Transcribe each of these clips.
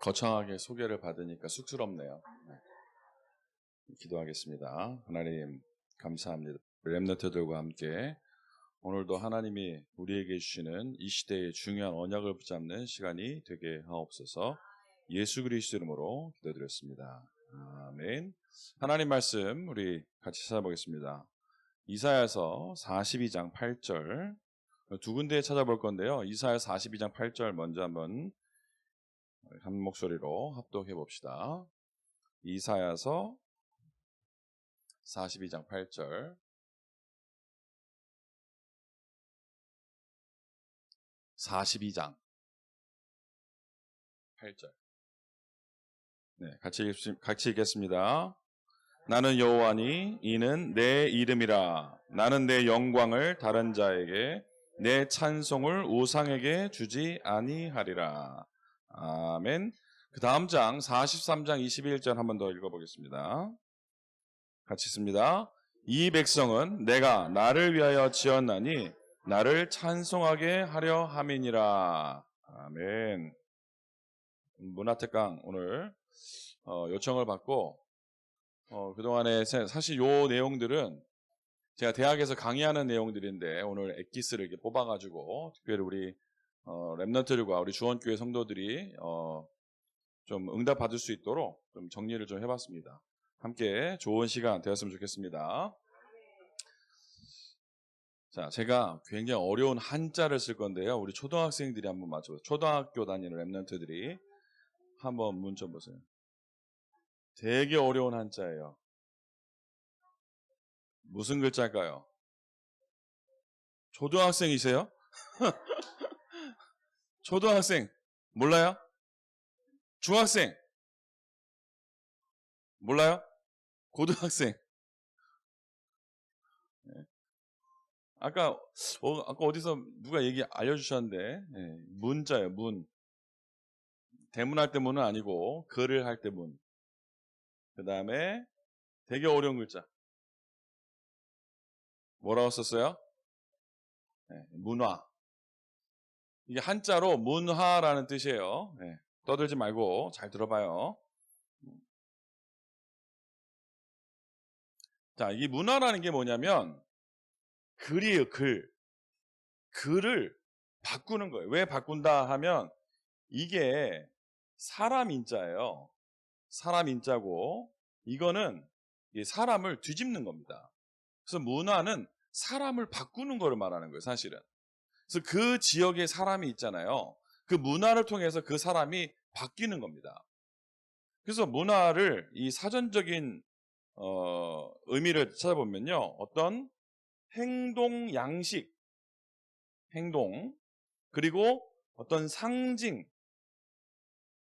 거창하게 소개를 받으니까 쑥스럽네요. 기도하겠습니다. 하나님 감사합니다. 렘넌트들과 함께 오늘도 하나님이 우리에게 주시는 이 시대의 중요한 언약을 붙잡는 시간이 되게 하옵소서. 예수 그리스도 이름으로 기도드렸습니다. 아멘. 하나님 말씀 우리 같이 찾아보겠습니다. 이사야서 42장 8절 두 군데 찾아볼 건데요. 이사야 42장 8절 먼저 한번 한 목소리로 합독해 봅시다. 이사야서 42장 8절 42장 8절 네, 같이 읽겠습니다. 나는 여호와니 이는 내 이름이라. 나는 내 영광을 다른 자에게 내 찬송을 우상에게 주지 아니하리라. 아멘. 그 다음 장 43장 21절 한 번 더 읽어보겠습니다. 같이 읽습니다. 이 백성은 내가 나를 위하여 지었나니 나를 찬송하게 하려 함이니라. 아멘. 문화특강 오늘 요청을 받고 그동안에 사실 요 내용들은 제가 대학에서 강의하는 내용들인데 오늘 엑기스를 이렇게 뽑아가지고 특별히 우리 렘넌트들과 우리 주원교회 성도들이 좀 응답 받을 수 있도록 좀 정리를 좀 해봤습니다. 함께 좋은 시간 되었으면 좋겠습니다. 자, 제가 굉장히 어려운 한자를 쓸 건데요. 우리 초등학생들이 한번 맞춰보세요. 초등학교 다니는 렘넌트들이 한번 문 좀 보세요. 되게 어려운 한자예요. 무슨 글자일까요? 초등학생이세요? 초등학생 몰라요? 중학생 몰라요? 고등학생. 아까 어디서 누가 알려주셨는데 문자예요. 문. 대문할 때 문은 아니고 글을 할 때 문. 그 다음에 되게 어려운 글자. 뭐라고 썼어요? 문화. 이게 한자로 문화라는 뜻이에요. 떠들지 말고 잘 들어봐요. 자, 이 문화라는 게 뭐냐면 글이에요. 글을 바꾸는 거예요. 왜 바꾼다 하면 이게 사람 인자예요. 사람 인자고 이거는 사람을 뒤집는 겁니다. 그래서 문화는 사람을 바꾸는 거를 말하는 거예요. 사실은. 그래서 그 지역에 사람이 있잖아요. 그 문화를 통해서 그 사람이 바뀌는 겁니다. 그래서 문화를 이 사전적인 의미를 찾아보면요. 어떤 행동 양식, 행동, 그리고 어떤 상징,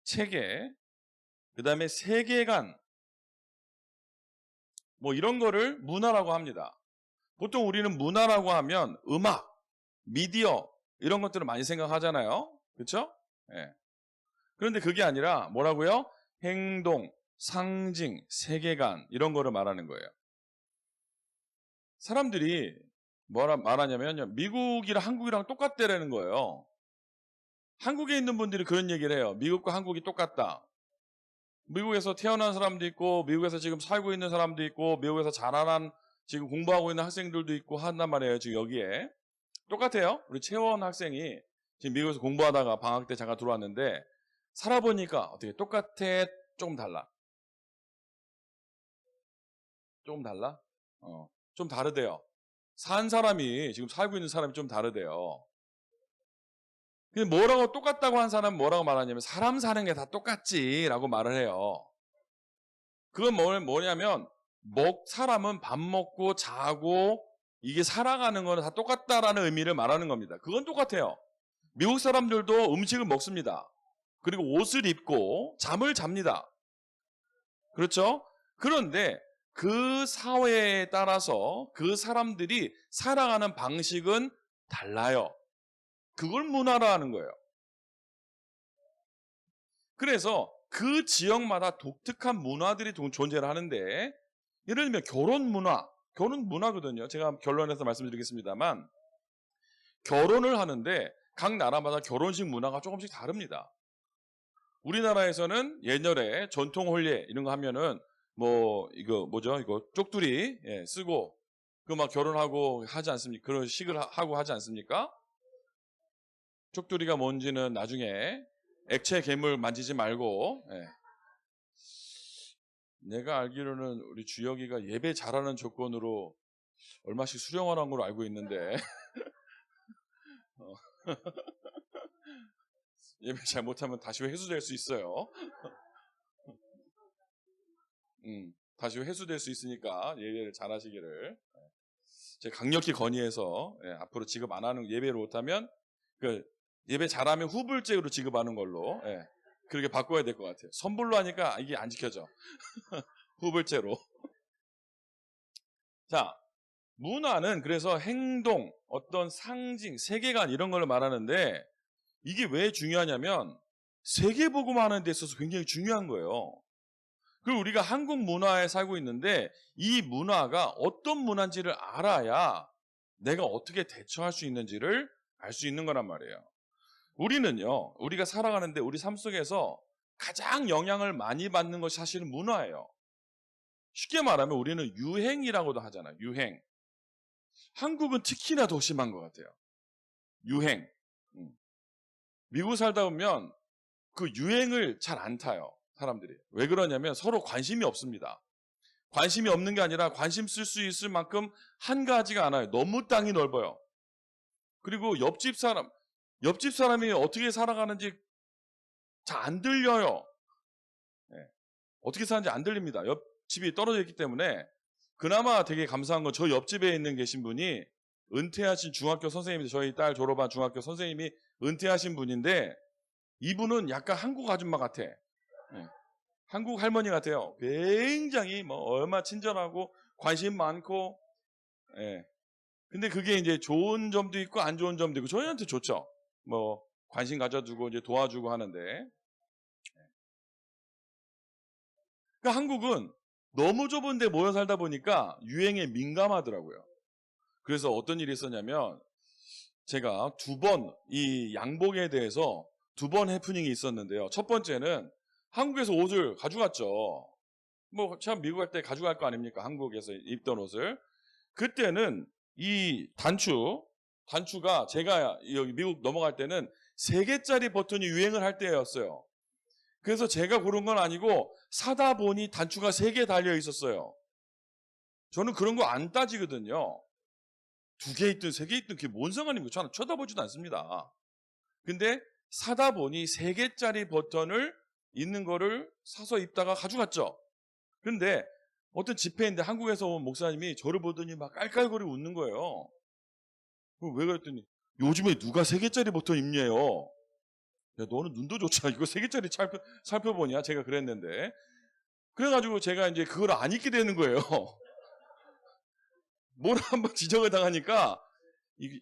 체계, 그 다음에 세계관, 뭐 이런 거를 문화라고 합니다. 보통 우리는 문화라고 하면 음악, 미디어 이런 것들을 많이 생각하잖아요. 그렇죠? 그런데 그게 아니라 뭐라고요? 행동, 상징, 세계관 이런 거를 말하는 거예요. 사람들이 뭐라 말하냐면요. 미국이랑 한국이랑 똑같다라는 거예요. 한국에 있는 분들이 그런 얘기를 해요. 미국과 한국이 똑같다. 미국에서 태어난 사람도 있고 미국에서 지금 살고 있는 사람도 있고 미국에서 자라난 지금 공부하고 있는 학생들도 있고 한단 말이에요. 지금 여기에. 똑같아요. 우리 채원 학생이 지금 미국에서 공부하다가 방학 때 잠깐 들어왔는데 살아보니까 어떻게 똑같아? 조금 달라. 조금 달라? 좀 다르대요. 산 사람이 지금 살고 있는 사람이 좀 다르대요. 근데 뭐라고 똑같다고 한 사람은 뭐라고 말하냐면 사람 사는 게 다 똑같지라고 말을 해요. 그건 뭐냐면 사람은 밥 먹고 자고 이게 살아가는 거는 다 똑같다라는 의미를 말하는 겁니다. 그건 똑같아요. 미국 사람들도 음식을 먹습니다. 그리고 옷을 입고 잠을 잡니다. 그렇죠? 그런데 그 사회에 따라서 그 사람들이 살아가는 방식은 달라요. 그걸 문화라는 거예요. 그래서 그 지역마다 독특한 문화들이 존재를 하는데 예를 들면 결혼 문화거든요. 제가 결론에서 말씀드리겠습니다만 결혼을 하는데 각 나라마다 결혼식 문화가 조금씩 다릅니다. 우리나라에서는 옛날에 전통 혼례 이런 거 하면은 뭐 이거 뭐죠? 이거 쪽두리 쓰고 그 막 결혼하고 하지 않습니까? 그런 식을 하고 하지 않습니까? 쪽두리가 뭔지는 나중에 액체 괴물 만지지 말고 내가 알기로는 우리 주혁이가 예배 잘하는 조건으로 얼마씩 수령하는 걸로 알고 있는데 어, 예배 잘못하면 다시 회수될 수 있어요. 다시 회수될 수 있으니까 예배를 잘하시기를 제가 강력히 건의해서 앞으로 지급 안 하는 예배를 못하면 그 예배 잘하면 후불제로 지급하는 걸로 그렇게 바꿔야 될 것 같아요. 선불로 하니까 이게 안 지켜져. 후불제로. 자, 문화는 그래서 행동, 어떤 상징, 세계관 이런 걸로 말하는데 이게 왜 중요하냐면 세계복음화하는 데 있어서 굉장히 중요한 거예요. 그리고 우리가 한국 문화에 살고 있는데 이 문화가 어떤 문화인지를 알아야 내가 어떻게 대처할 수 있는지를 알 수 있는 거란 말이에요. 우리는요, 우리가 살아가는데 우리 삶 속에서 가장 영향을 많이 받는 것이 사실은 문화예요. 쉽게 말하면 우리는 유행이라고도 하잖아요. 유행. 한국은 특히나 더 심한 것 같아요. 유행. 미국 살다 보면 그 유행을 잘 안 타요. 사람들이. 왜 그러냐면 서로 관심이 없습니다. 관심이 없는 게 아니라 관심 쓸 수 있을 만큼 한가하지가 않아요. 너무 땅이 넓어요. 그리고 옆집 사람이 어떻게 살아가는지 잘 안 들려요. 어떻게 사는지 안 들립니다. 옆집이 떨어져 있기 때문에 그나마 되게 감사한 건 저 옆집에 있는 계신 분이 은퇴하신 중학교 선생님인데 저희 딸 졸업한 중학교 선생님이 은퇴하신 분인데 이분은 약간 한국 아줌마 같아. 한국 할머니 같아요. 굉장히 뭐 얼마 친절하고 관심 많고 근데 그게 이제 좋은 점도 있고 안 좋은 점도 있고 저희한테 좋죠. 뭐 관심 가져주고 이제 도와주고 하는데 그러니까 한국은 너무 좁은 데 모여 살다 보니까 유행에 민감하더라고요. 그래서 어떤 일이 있었냐면 제가 두 번 이 양복에 대해서 두 번 해프닝이 있었는데요. 첫 번째는 한국에서 옷을 가져갔죠. 뭐 참 미국 갈 때 가져갈 거 아닙니까? 한국에서 입던 옷을. 그때는 이 단추가 제가 여기 미국 넘어갈 때는 3개짜리 버튼이 유행을 할 때였어요. 그래서 제가 고른 건 아니고 사다 보니 단추가 3개 달려 있었어요. 저는 그런 거 안 따지거든요. 2개 있든 3개 있든 그게 뭔 상관입니까? 저는 쳐다보지도 않습니다. 근데 사다 보니 3개짜리 버튼을 있는 거를 사서 입다가 가져갔죠. 근데 어떤 집회인데 한국에서 온 목사님이 저를 보더니 막 깔깔거리고 웃는 거예요. 왜 그랬더니 요즘에 누가 3개짜리 버튼 입냐요. 야, 너는 눈도 좋지 않아. 이거 3개짜리 살펴보냐? 제가 그랬는데. 그래가지고 제가 이제 그걸 안 입게 되는 거예요. 뭘 한번 지적을 당하니까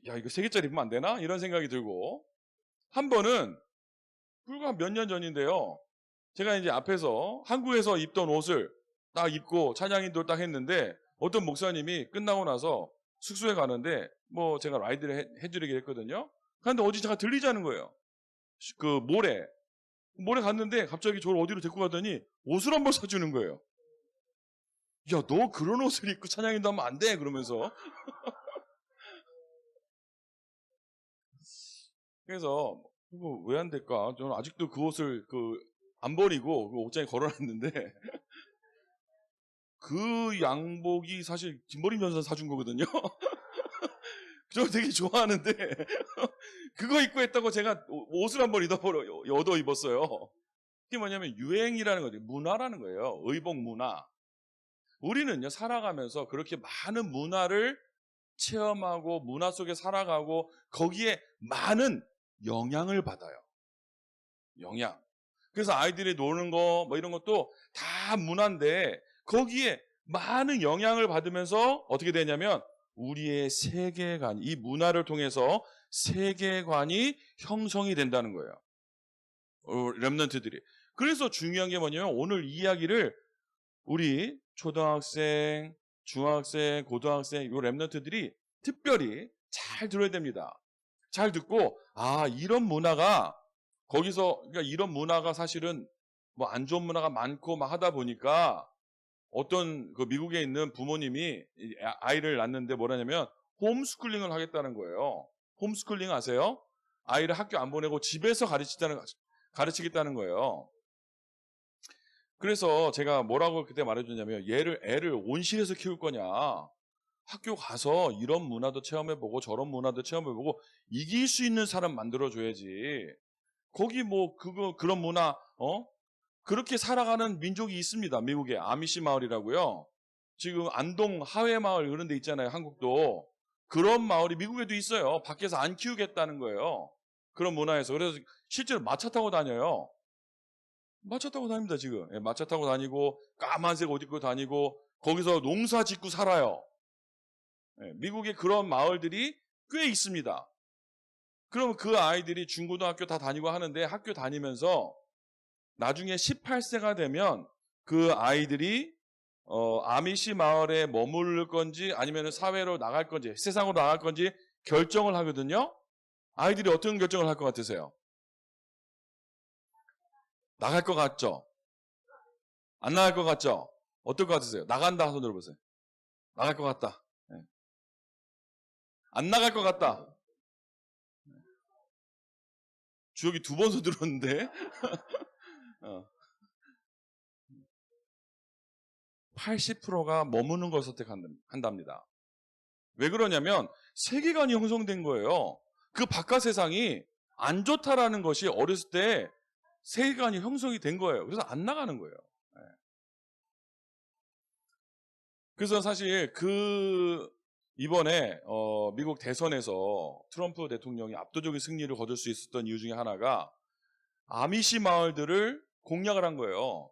야, 이거 3개짜리 입으면 안 되나? 이런 생각이 들고 한 번은 불과 몇 년 전인데요. 제가 이제 앞에서 한국에서 입던 옷을 딱 입고 찬양인도 딱 했는데 어떤 목사님이 끝나고 나서 숙소에 가는데 뭐 제가 라이드를 해드리게 했거든요. 그런데 어디 제가 들리자는 거예요. 그 모래 갔는데 갑자기 저를 어디로 데리고 가더니 옷을 한 벌 사주는 거예요. 야, 너 그런 옷을 입고 찬양인도 하면 안 돼. 그러면서. 그래서 왜 안 될까? 저는 아직도 그 옷을 안 버리고 그 옷장에 걸어놨는데 그 양복이 사실 김버림 전사 사준 거거든요. 저 되게 좋아하는데 그거 입고 했다고 제가 옷을 한번 얻어 입었어요. 그게 뭐냐면 유행이라는 거죠. 문화라는 거예요. 의복 문화. 우리는요 살아가면서 그렇게 많은 문화를 체험하고 문화 속에 살아가고 거기에 많은 영향을 받아요. 영향. 그래서 아이들이 노는 거 뭐 이런 것도 다 문화인데 거기에 많은 영향을 받으면서 어떻게 되냐면 우리의 세계관, 이 문화를 통해서 세계관이 형성이 된다는 거예요. 렘넌트들이. 그래서 중요한 게 뭐냐면 오늘 이야기를 우리 초등학생, 중학생, 고등학생 이 렘넌트들이 특별히 잘 들어야 됩니다. 잘 듣고 이런 문화가 거기서 그러니까 이런 문화가 사실은 뭐 안 좋은 문화가 많고 막 하다 보니까 어떤 그 미국에 있는 부모님이 아이를 낳는데 뭐라냐면 홈스쿨링을 하겠다는 거예요. 홈스쿨링 아세요? 아이를 학교 안 보내고 집에서 가르치겠다는 거예요. 그래서 제가 뭐라고 그때 말해줬냐면 애를 온실에서 키울 거냐. 학교 가서 이런 문화도 체험해보고 저런 문화도 체험해보고 이길 수 있는 사람 만들어줘야지. 거기 뭐 그런 문화 그렇게 살아가는 민족이 있습니다. 미국에 아미시 마을이라고요. 지금 안동 하회 마을 그런 데 있잖아요. 한국도. 그런 마을이 미국에도 있어요. 밖에서 안 키우겠다는 거예요. 그런 문화에서. 그래서 실제로 마차 타고 다녀요. 마차 타고 다닙니다, 지금. 예, 마차 타고 다니고 까만색 옷 입고 다니고 거기서 농사 짓고 살아요. 예, 미국에 그런 마을들이 꽤 있습니다. 그러면 그 아이들이 중고등학교 다 다니고 하는데 학교 다니면서 나중에 18세가 되면 그 아이들이 아미시 마을에 머무를 건지 아니면 사회로 나갈 건지 세상으로 나갈 건지 결정을 하거든요. 아이들이 어떤 결정을 할 것 같으세요? 나갈 것 같죠? 안 나갈 것 같죠? 어떨 것 같으세요? 나간다 손 들어보세요. 나갈 것 같다. 네. 안 나갈 것 같다. 주역이 두 번 손 들었는데 80%가 머무는 걸 선택한답니다. 왜 그러냐면 세계관이 형성된 거예요. 그 바깥 세상이 안 좋다라는 것이 어렸을 때 세계관이 형성이 된 거예요. 그래서 안 나가는 거예요. 네. 그래서 사실 이번에 미국 대선에서 트럼프 대통령이 압도적인 승리를 거둘 수 있었던 이유 중에 하나가 아미시 마을들을 공략을 한 거예요.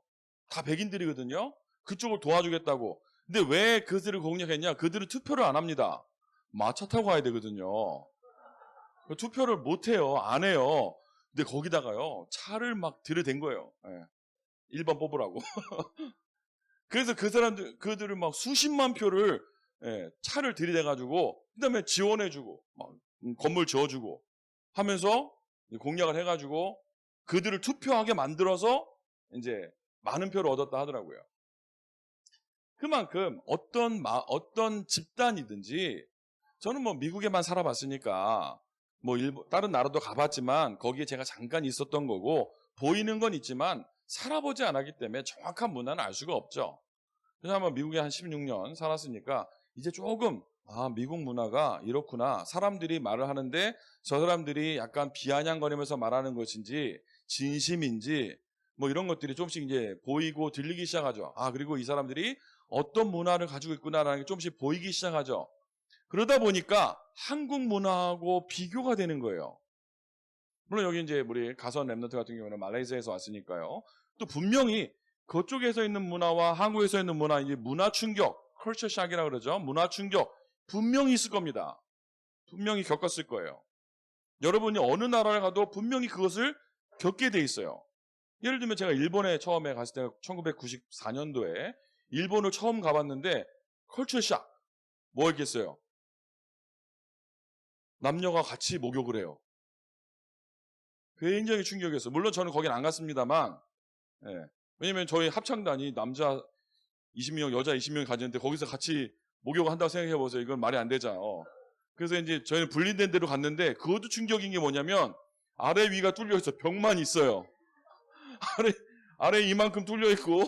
다 백인들이거든요. 그쪽을 도와주겠다고. 근데 왜 그들을 공략했냐? 그들은 투표를 안 합니다. 마차 타고 가야 되거든요. 투표를 못 해요. 안 해요. 근데 거기다가요. 차를 막 들이댄 거예요. 예. 1번 뽑으라고. 그래서 그들을 막 수십만 표를 차를 들이대가지고 그다음에 지원해주고 막 건물 지어주고 하면서 공약을 해가지고 그들을 투표하게 만들어서 이제 많은 표를 얻었다 하더라고요. 그만큼 어떤 집단이든지 저는 뭐 미국에만 살아봤으니까 뭐 다른 나라도 가봤지만 거기에 제가 잠깐 있었던 거고 보이는 건 있지만 살아보지 않았기 때문에 정확한 문화는 알 수가 없죠. 그래서 한번 미국에 한 16년 살았으니까 이제 조금 미국 문화가 이렇구나. 사람들이 말을 하는데 저 사람들이 약간 비아냥거리면서 말하는 것인지 진심인지 뭐 이런 것들이 조금씩 이제 보이고 들리기 시작하죠. 그리고 이 사람들이 어떤 문화를 가지고 있구나라는 게 조금씩 보이기 시작하죠. 그러다 보니까 한국 문화하고 비교가 되는 거예요. 물론 여기 이제 우리 가선 랩런트 같은 경우는 말레이시아에서 왔으니까요. 또 분명히 그쪽에서 있는 문화와 한국에서 있는 문화, 이제 문화 충격, 컬처 샥이라고 그러죠. 문화 충격 분명히 있을 겁니다. 분명히 겪었을 거예요. 여러분이 어느 나라를 가도 분명히 그것을 겪게 돼 있어요. 예를 들면 제가 일본에 처음에 갔을 때 1994년도에 일본을 처음 가봤는데 컬처 샥 뭐였겠어요? 남녀가 같이 목욕을 해요. 굉장히 충격이었어요. 물론 저는 거긴 안 갔습니다만 왜냐면 저희 합창단이 남자 20명, 여자 20명 가졌는데 거기서 같이 목욕을 한다고 생각해 보세요. 이건 말이 안 되잖아요. 그래서 이제 저희는 분리된 데로 갔는데 그것도 충격인 게 뭐냐면 아래 위가 뚫려 있어. 벽만 있어요. 아래 아래 이만큼 뚫려 있고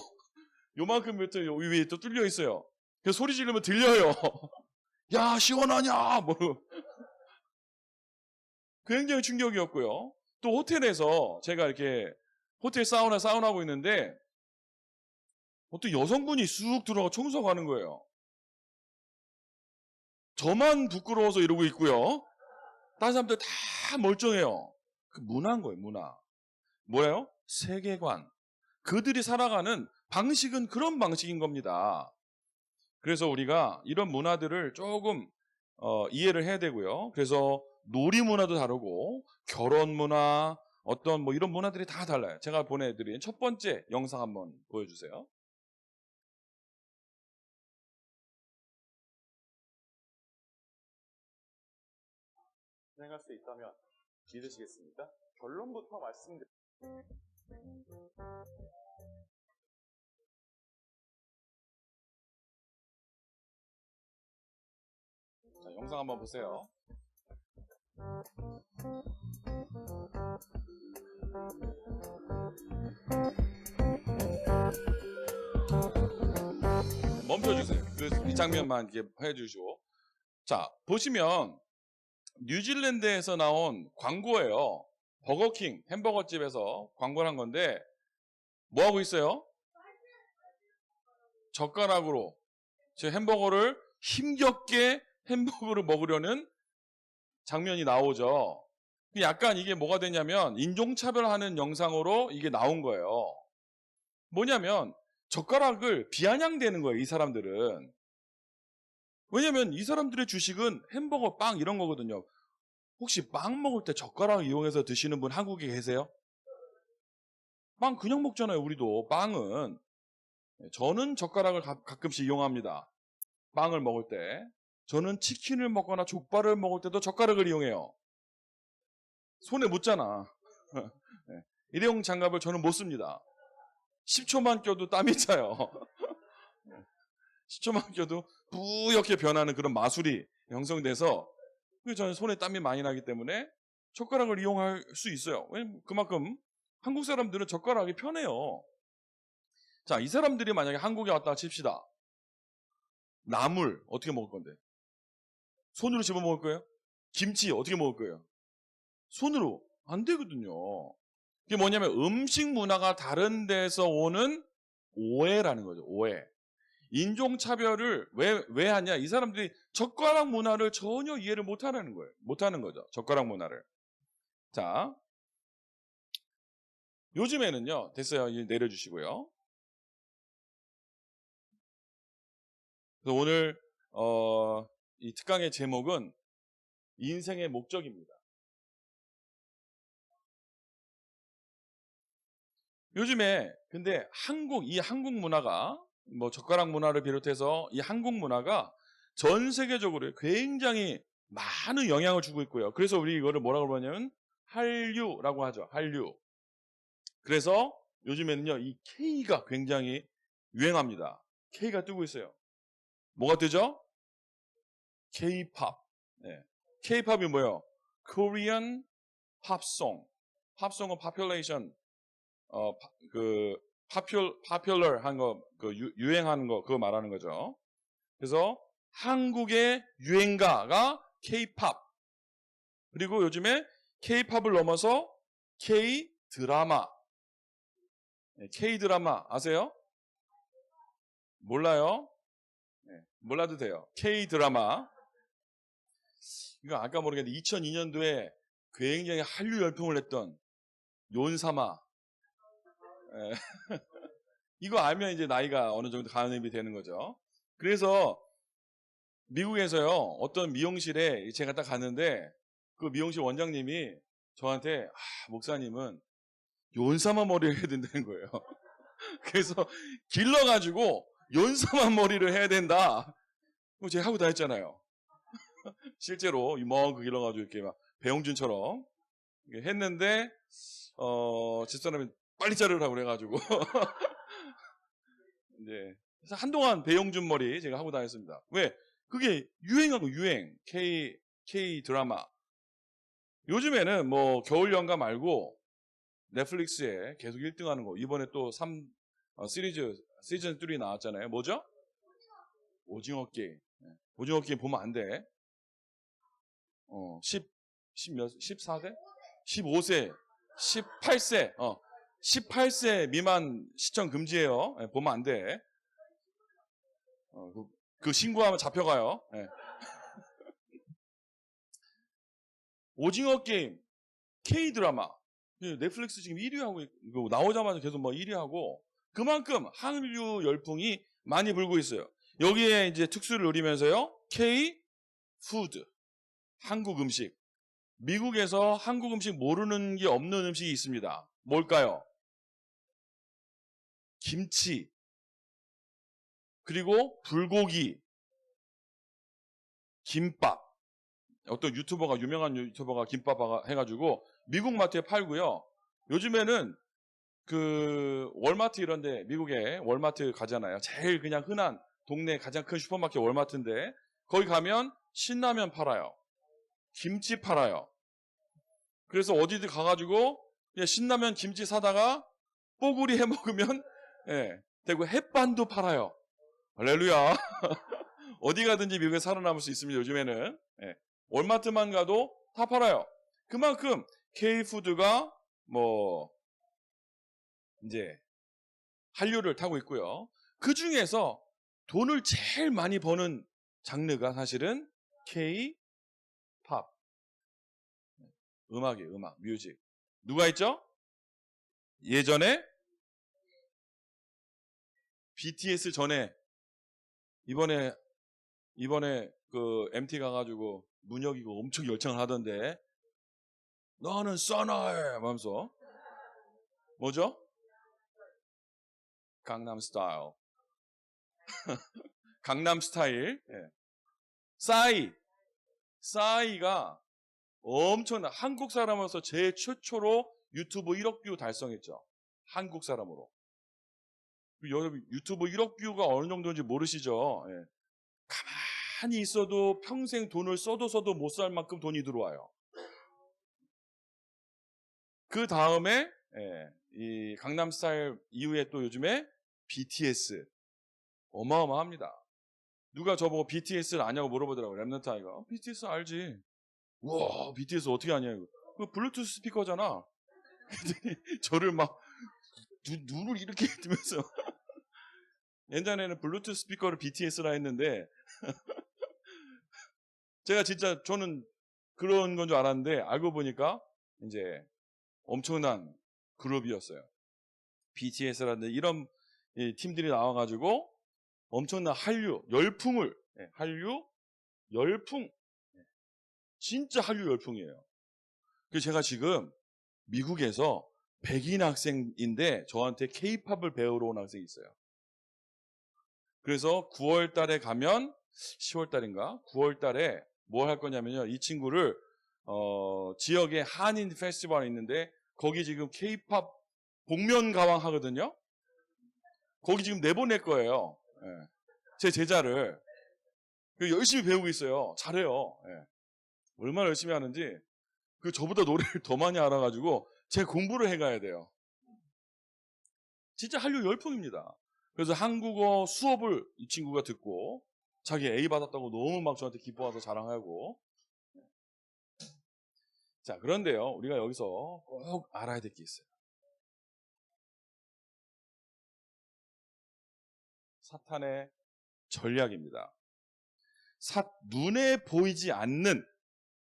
요만큼 위에 또 뚫려 있어요. 그래서 소리 지르면 들려요. 야 시원하냐? 뭐 굉장히 충격이었고요. 또 호텔에서 제가 이렇게 호텔 사우나하고 있는데 어떤 여성분이 쑥 들어가 청소하는 거예요. 저만 부끄러워서 이러고 있고요. 다른 사람들 다 멀쩡해요. 그 문화인 거예요, 문화. 뭐예요? 세계관. 그들이 살아가는 방식은 그런 방식인 겁니다. 그래서 우리가 이런 문화들을 조금 이해를 해야 되고요. 그래서 놀이 문화도 다르고 결혼 문화, 어떤 뭐 이런 문화들이 다 달라요. 제가 보내드린 첫 번째 영상 한번 보여주세요. 진행할 수 있다면 믿으시겠습니까? 결론부터 말씀드릴게요. 자, 영상 한번 보세요. 멈춰주세요. 이 장면만 이렇게 해주시고. 자, 보시면 뉴질랜드에서 나온 광고예요. 버거킹 햄버거집에서 광고를 한 건데 뭐 하고 있어요? 젓가락으로 제 햄버거를 힘겹게 햄버거를 먹으려는 장면이 나오죠. 약간 이게 뭐가 되냐면 인종차별하는 영상으로 이게 나온 거예요. 뭐냐면 젓가락을 비아냥대는 거예요, 이 사람들은. 왜냐면 이 사람들의 주식은 햄버거, 빵 이런 거거든요. 혹시 빵 먹을 때 젓가락 이용해서 드시는 분 한국에 계세요? 빵 그냥 먹잖아요, 우리도. 빵은. 저는 젓가락을 가끔씩 이용합니다. 빵을 먹을 때. 저는 치킨을 먹거나 족발을 먹을 때도 젓가락을 이용해요. 손에 묻잖아. 일회용 장갑을 저는 못 씁니다. 10초만 껴도 땀이 차요. 10초만 껴도 뿌옇게 변하는 그런 마술이 형성돼서 저는 손에 땀이 많이 나기 때문에 젓가락을 이용할 수 있어요. 왜냐면 그만큼 한국 사람들은 젓가락이 편해요. 자, 이 사람들이 만약에 한국에 왔다 칩시다. 나물 어떻게 먹을 건데? 손으로 집어 먹을 거예요? 김치 어떻게 먹을 거예요? 손으로 안 되거든요. 이게 뭐냐면 음식 문화가 다른 데서 오는 오해라는 거죠. 오해. 인종차별을 왜 하냐? 이 사람들이 젓가락 문화를 전혀 이해를 못하는 거예요. 못하는 거죠. 젓가락 문화를. 자, 요즘에는요. 됐어요. 이제 내려주시고요. 그래서 오늘 이 특강의 제목은 인생의 목적입니다. 요즘에 근데 이 한국 문화가 뭐 젓가락 문화를 비롯해서 이 한국 문화가 전 세계적으로 굉장히 많은 영향을 주고 있고요. 그래서 우리 이거를 뭐라고 그러냐면 한류라고 하죠. 한류. 그래서 요즘에는요, 이 K가 굉장히 유행합니다. K가 뜨고 있어요. 뭐가 뜨죠? K-pop. 네. K-pop이 뭐예요? Korean Pop Song. 팝송은 population, popular 한 거, 유행하는 거, 그거 말하는 거죠. 그래서 한국의 유행가가 K-pop. 그리고 요즘에 K-pop을 넘어서 K-드라마. K-드라마 아세요? 몰라요? 네, 몰라도 돼요. K-드라마. 이거 아까 모르겠는데 2002년도에 굉장히 한류 열풍을 했던 욘사마. 예. 이거 알면 이제 나이가 어느 정도 가늠이 되는 거죠. 그래서 미국에서요, 어떤 미용실에 제가 딱 갔는데 그 미용실 원장님이 저한테 목사님은 욘사마 머리를 해야 된다는 거예요. 그래서 길러가지고 욘사마 머리를 해야 된다. 그거 제가 하고 다 했잖아요. 실제로 이만큼 길러가지고 이렇게 막 배용준처럼 했는데 집사람이 빨리 자르라고 그래가지고 이제 그래서 한동안 배용준 머리 제가 하고 다녔습니다. 왜? 그게 유행하고 유행 K 드라마. 요즘에는 뭐 겨울 연가 말고 넷플릭스에 계속 1등하는 거. 이번에 또 시즌 3 나왔잖아요. 뭐죠? 오징어 게임. 오징어 게임 보면 안 돼. 14세? 15세, 18세, 18세 미만 시청 금지예요. 보면 안 돼. 그 신고하면 잡혀가요. 오징어 게임, K-드라마. 넷플릭스 지금 1위 하고 있고, 나오자마자 계속 뭐 1위 하고, 그만큼 한류 열풍이 많이 불고 있어요. 여기에 이제 특수를 누리면서요, K-푸드, 한국 음식. 미국에서 한국 음식 모르는 게 없는 음식이 있습니다. 뭘까요? 김치, 그리고 불고기, 김밥. 어떤 유명한 유튜버가 김밥 해가지고 미국 마트에 팔고요. 요즘에는 그 월마트 이런데 미국에 월마트 가잖아요. 제일 그냥 흔한 동네 가장 큰 슈퍼마켓 월마트인데 거기 가면 신라면 팔아요. 김치 팔아요. 그래서 어디든 가가지고 그냥 신라면 김치 사다가 뽀글이 해 먹으면 예, 되고 햇반도 팔아요. 할렐루야. 어디 가든지 미국에 살아남을 수 있습니다. 요즘에는 예, 월마트만 가도 다 팔아요. 그만큼 K푸드가 뭐 이제 한류를 타고 있고요. 그 중에서 돈을 제일 많이 버는 장르가 사실은 K-팝 음악이에요. 음악, 뮤직. 누가 있죠? 예전에 BTS 전에 이번에 그 MT 가가지고 문혁이고 엄청 열창을 하던데 너는 써나해 하면서 뭐죠? 강남 스타일. 강남 스타일. 예. 싸이가 엄청나 한국 사람으로서 제일 최초로 유튜브 1억 뷰 달성했죠. 한국 사람으로. 여러분 유튜브 1억 뷰가 어느 정도인지 모르시죠? 예. 가만히 있어도 평생 돈을 써도 못 살 만큼 돈이 들어와요. 그 다음에 이 강남 스타일 이후에 또 요즘에 BTS 어마어마합니다. 누가 저보고 BTS를 아냐고 물어보더라고요. 랩넌트 아이가. BTS 알지. 우와 BTS 어떻게 아냐 이거. 그 블루투스 스피커잖아. 저를 막 눈을 이렇게 뜨면서 옛날에는 블루투스 스피커를 BTS라 했는데 제가 진짜 저는 그런 건 줄 알았는데 알고 보니까 이제 엄청난 그룹이었어요. BTS라는 이런 팀들이 나와가지고 엄청난 한류 열풍을 한류 열풍 진짜 한류 열풍이에요. 그래서 제가 지금 미국에서 백인 학생인데 저한테 K-팝을 배우러 온 학생이 있어요. 그래서 9월 달에 가면 10월 달인가 9월 달에 뭘 할 거냐면요. 이 친구를 지역에 한인 페스티벌이 있는데 거기 지금 K-팝 복면 가왕 하거든요. 거기 지금 내보낼 거예요. 예. 제 제자를 열심히 배우고 있어요. 잘해요. 예. 얼마나 열심히 하는지 그 저보다 노래를 더 많이 알아가지고 제 공부를 해가야 돼요. 진짜 한류 열풍입니다. 그래서 한국어 수업을 이 친구가 듣고 자기 A 받았다고 너무 막 저한테 기뻐와서 자랑하고. 자, 그런데요, 우리가 여기서 꼭 알아야 될 게 있어요. 사탄의 전략입니다. 눈에 보이지 않는,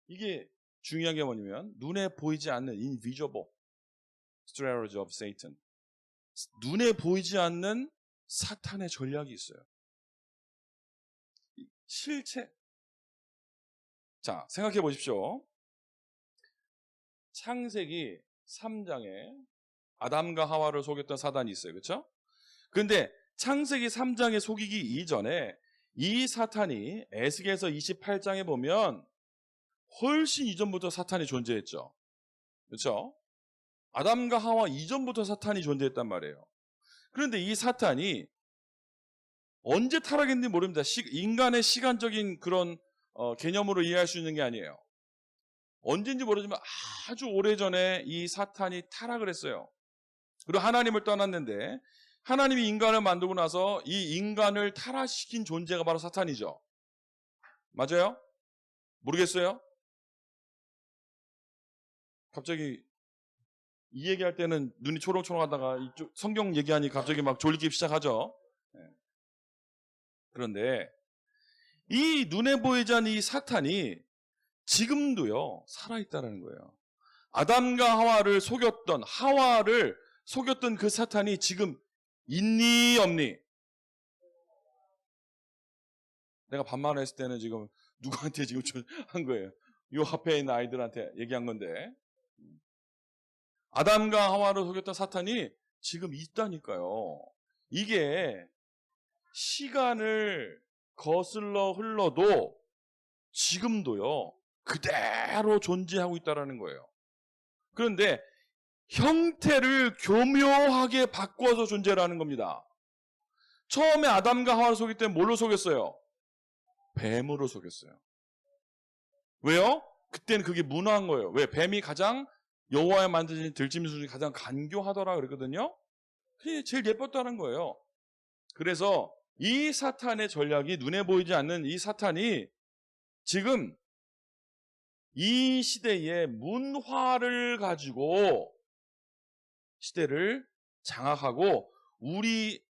이게 중요한 게 뭐냐면, 눈에 보이지 않는 invisible strategy of Satan. 눈에 보이지 않는 사탄의 전략이 있어요. 실체. 자, 생각해 보십시오. 창세기 3장에 아담과 하와를 속였던 사단이 있어요. 그렇죠? 그런데 창세기 3장에 속이기 이전에 이 사탄이 에스겔서 28장에 보면 훨씬 이전부터 사탄이 존재했죠. 그렇죠? 아담과 하와 이전부터 사탄이 존재했단 말이에요. 그런데 이 사탄이 언제 타락했는지 모릅니다. 인간의 시간적인 그런 개념으로 이해할 수 있는 게 아니에요. 언제인지 모르지만 아주 오래전에 이 사탄이 타락을 했어요. 그리고 하나님을 떠났는데 하나님이 인간을 만들고 나서 이 인간을 타락시킨 존재가 바로 사탄이죠. 맞아요? 모르겠어요? 갑자기 이 얘기할 때는 눈이 초롱초롱하다가 이쪽 성경 얘기하니 갑자기 막 졸리기 시작하죠. 그런데 이 눈에 보이지 않는 이 사탄이 지금도요 살아있다는 거예요. 아담과 하와를 속였던 그 사탄이 지금 있니 없니? 내가 반말을 했을 때는 지금 누구한테 지금 한 거예요. 요 앞에 있는 아이들한테 얘기한 건데 아담과 하와를 속였던 사탄이 지금 있다니까요. 이게 시간을 거슬러 흘러도 지금도요 그대로 존재하고 있다는 거예요. 그런데 형태를 교묘하게 바꿔서 존재를 하는 겁니다. 처음에 아담과 하와를 속일 때 뭘로 속였어요? 뱀으로 속였어요. 왜요? 그때는 그게 문화한 거예요. 왜? 뱀이 가장 여호와의 만드신 들짐승 중에 가장 간교하더라 그러거든요. 그게 제일 예뻤다는 거예요. 그래서 이 사탄의 전략이, 눈에 보이지 않는 이 사탄이 지금 이 시대의 문화를 가지고 시대를 장악하고 우리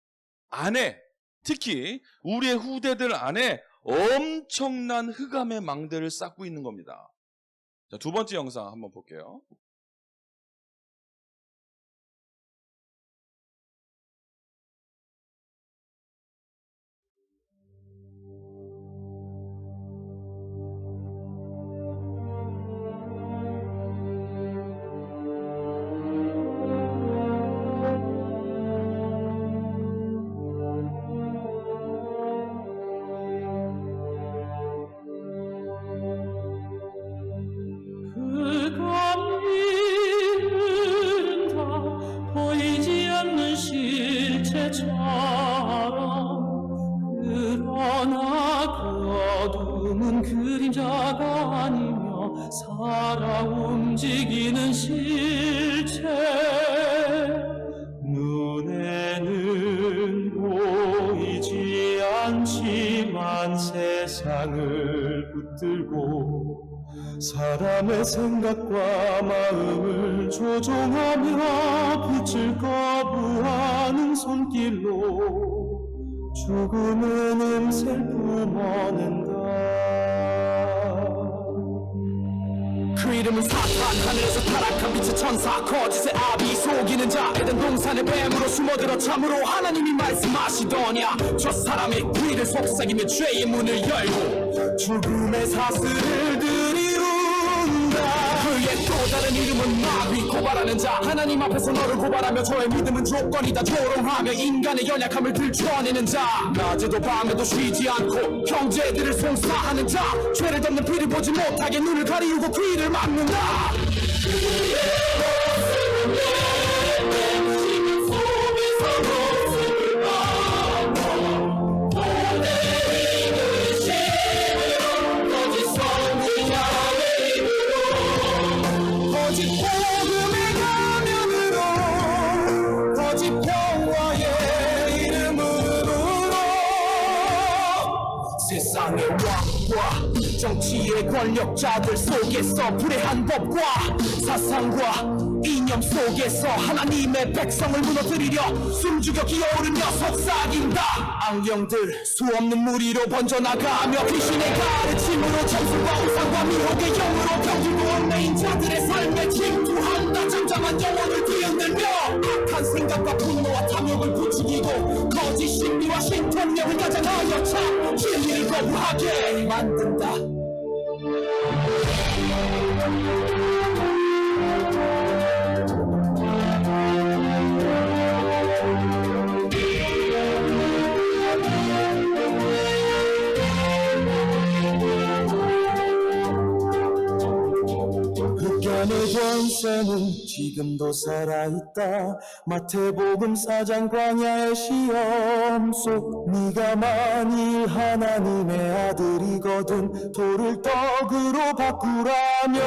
안에, 특히 우리의 후대들 안에 엄청난 흑암의 망대를 쌓고 있는 겁니다. 자, 두 번째 영상 한번 볼게요. 그러나 그 어둠은 그림자가 아니며 살아 움직이는 실체 눈에는 보이지 않지만 세상을 붙들고 사람의 생각과 마음을 조종하며 빛을 거부하는 손길로 죽음의 냄새를 뿜어낸다. 그 이름은 사탄, 하늘에서 타락한 빛의 천사, 거짓의 아비, 속이는 자, 에덴 동산의 뱀으로 숨어들어 참으로 하나님이 말씀하시더냐. 저 사람의 귀를 속삭이며 죄의 문을 열고 죽음의 사슬을 들이운다. 그의 또 다른 이름은 마귀, 고발하는 자, 하나님 앞에서 너를 고발하며 저의 믿음은 조건이다. 조롱하며 인간의 연약함을 들춰내는 자, 낮에도 밤에도 쉬지 않고 형제들을 송사하는 자, 죄를 덮는 피를 보지 못하게 눈을 가리우고 귀를 막는다. 세상의 왕과 정치의 권력자들 속에서 불의한 법과 사상과 이념 속에서 하나님의 백성을 무너뜨리려 숨죽여 기어오르며 속삭인다. 악령들 수없는 무리로 번져나가며 귀신의 가르침으로 점술과 우상과 미혹의 영으로 병들고 얽매인 자들의 삶에 침투한다. 잠잠한 영혼을 뒤흔들며 악한 생각과 분노와 탐욕을 부추기고 거짓 신비와 신통력을 가장하여 참 진리를 거부하게 만든다. 흑암의 권세는 지금도 살아있다. 마태복음 4장 광야의 시험 속 네가 만일 하나님의 아들이거든 돌을 떡으로 바꾸라며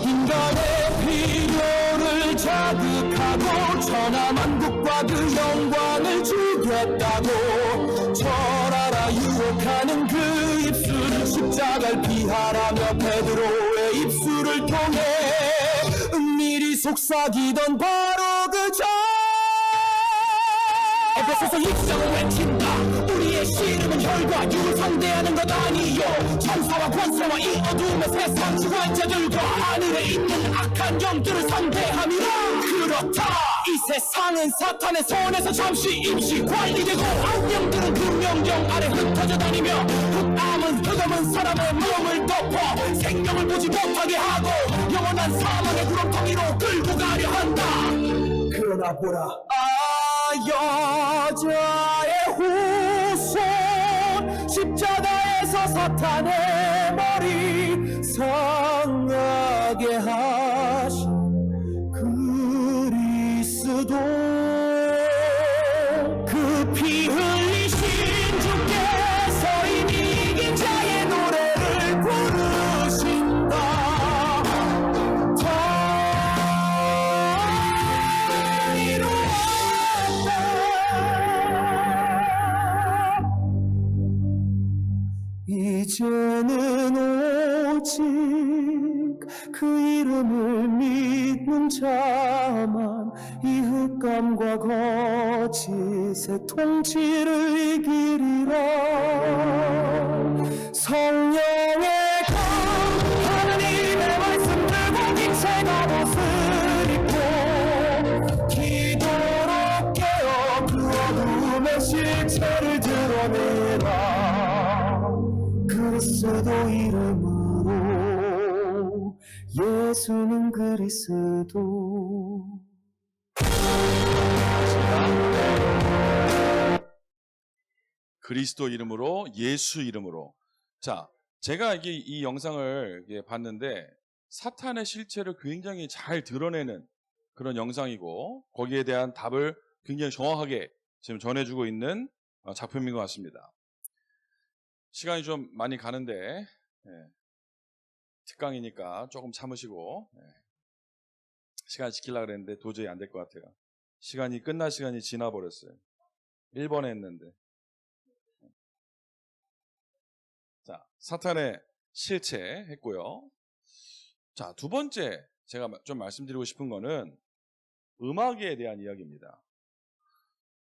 인간의 필요를 자극하고 천하만국과 그 영광을 주겠다고 절하라 유혹하는 그 입술 십자가를 피하라며 베드로의 입술을 통해 은밀히 속삭이던 바로 그저 에베소서 6장을 외친다. 우리의 씨름은 혈과 육을 상대하는 것 아니요 천사와 권세와 이 어둠의 세상 주관자들과 하늘에 있는 악한 영들을 상대함이라. 그렇다. 이 세상은 사탄의 손에서 잠시 임시 관리되고 악령들은 그 명령 아래 흩어져 다니며 흑암은 사람의 몸을 덮어 생명을 보지 못하게 하고 영원한 사망의 구렁텅이로 끌고 가려 한다. 그러나 보라, 여자의 후손 십자가에서 사탄의 머리 상하게 하시 이제는 오직 그 이름을 믿는 자만 이 흑암과 거짓의 통치를 이기리라. 성령의 검 하나님의 말씀 들고 빛의 갑옷을 입고 기도로 깨어 그 어둠의 실체를 드러내라. 그리스도 이름으로 예수는 그리스도. 그리스도 이름으로, 예수 이름으로. 자, 제가 이 영상을 봤는데 사탄의 실체를 굉장히 잘 드러내는 그런 영상이고 거기에 대한 답을 굉장히 정확하게 지금 전해주고 있는 작품인 것 같습니다. 시간이 좀 많이 가는데 특강이니까 조금 참으시고 시간 지키려고 그랬는데 도저히 안 될 것 같아요. 시간이 끝날 시간이 지나버렸어요. 1번에 했는데. 자, 사탄의 실체 했고요. 자, 두 번째 제가 좀 말씀드리고 싶은 거는 음악에 대한 이야기입니다.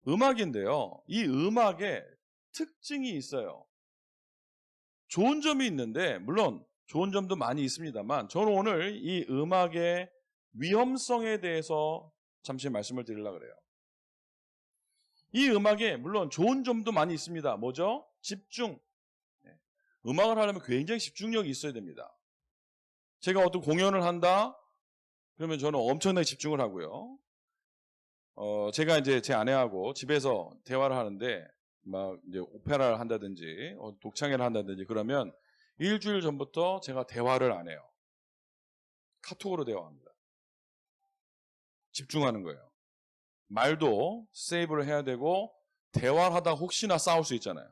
음악인데요. 이 음악에 특징이 있어요. 좋은 점이 있는데 물론 좋은 점도 많이 있습니다만 저는 오늘 이 음악의 위험성에 대해서 잠시 말씀을 드리려고 그래요. 이 음악에 물론 좋은 점도 많이 있습니다. 뭐죠? 집중. 음악을 하려면 굉장히 집중력이 있어야 됩니다. 제가 어떤 공연을 한다? 그러면 저는 엄청나게 집중을 하고요. 제가 이제 제 아내하고 집에서 대화를 하는데 막 이제 오페라를 한다든지 독창회를 한다든지 그러면 일주일 전부터 제가 대화를 안 해요. 카톡으로 대화합니다. 집중하는 거예요. 말도 세이브를 해야 되고 대화를 하다가 혹시나 싸울 수 있잖아요.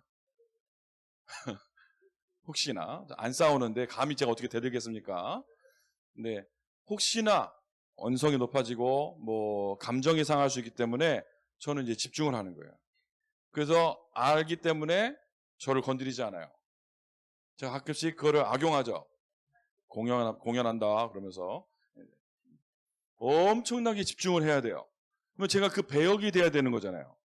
혹시나 안 싸우는데 감히 제가 어떻게 대들겠습니까? 근데 혹시나 언성이 높아지고 뭐 감정이 상할 수 있기 때문에 저는 이제 집중을 하는 거예요. 그래서 알기 때문에 저를 건드리지 않아요. 제가 가끔씩 그거를 악용하죠. 공연한다 그러면서 엄청나게 집중을 해야 돼요. 그러면 제가 그 배역이 돼야 되는 거잖아요.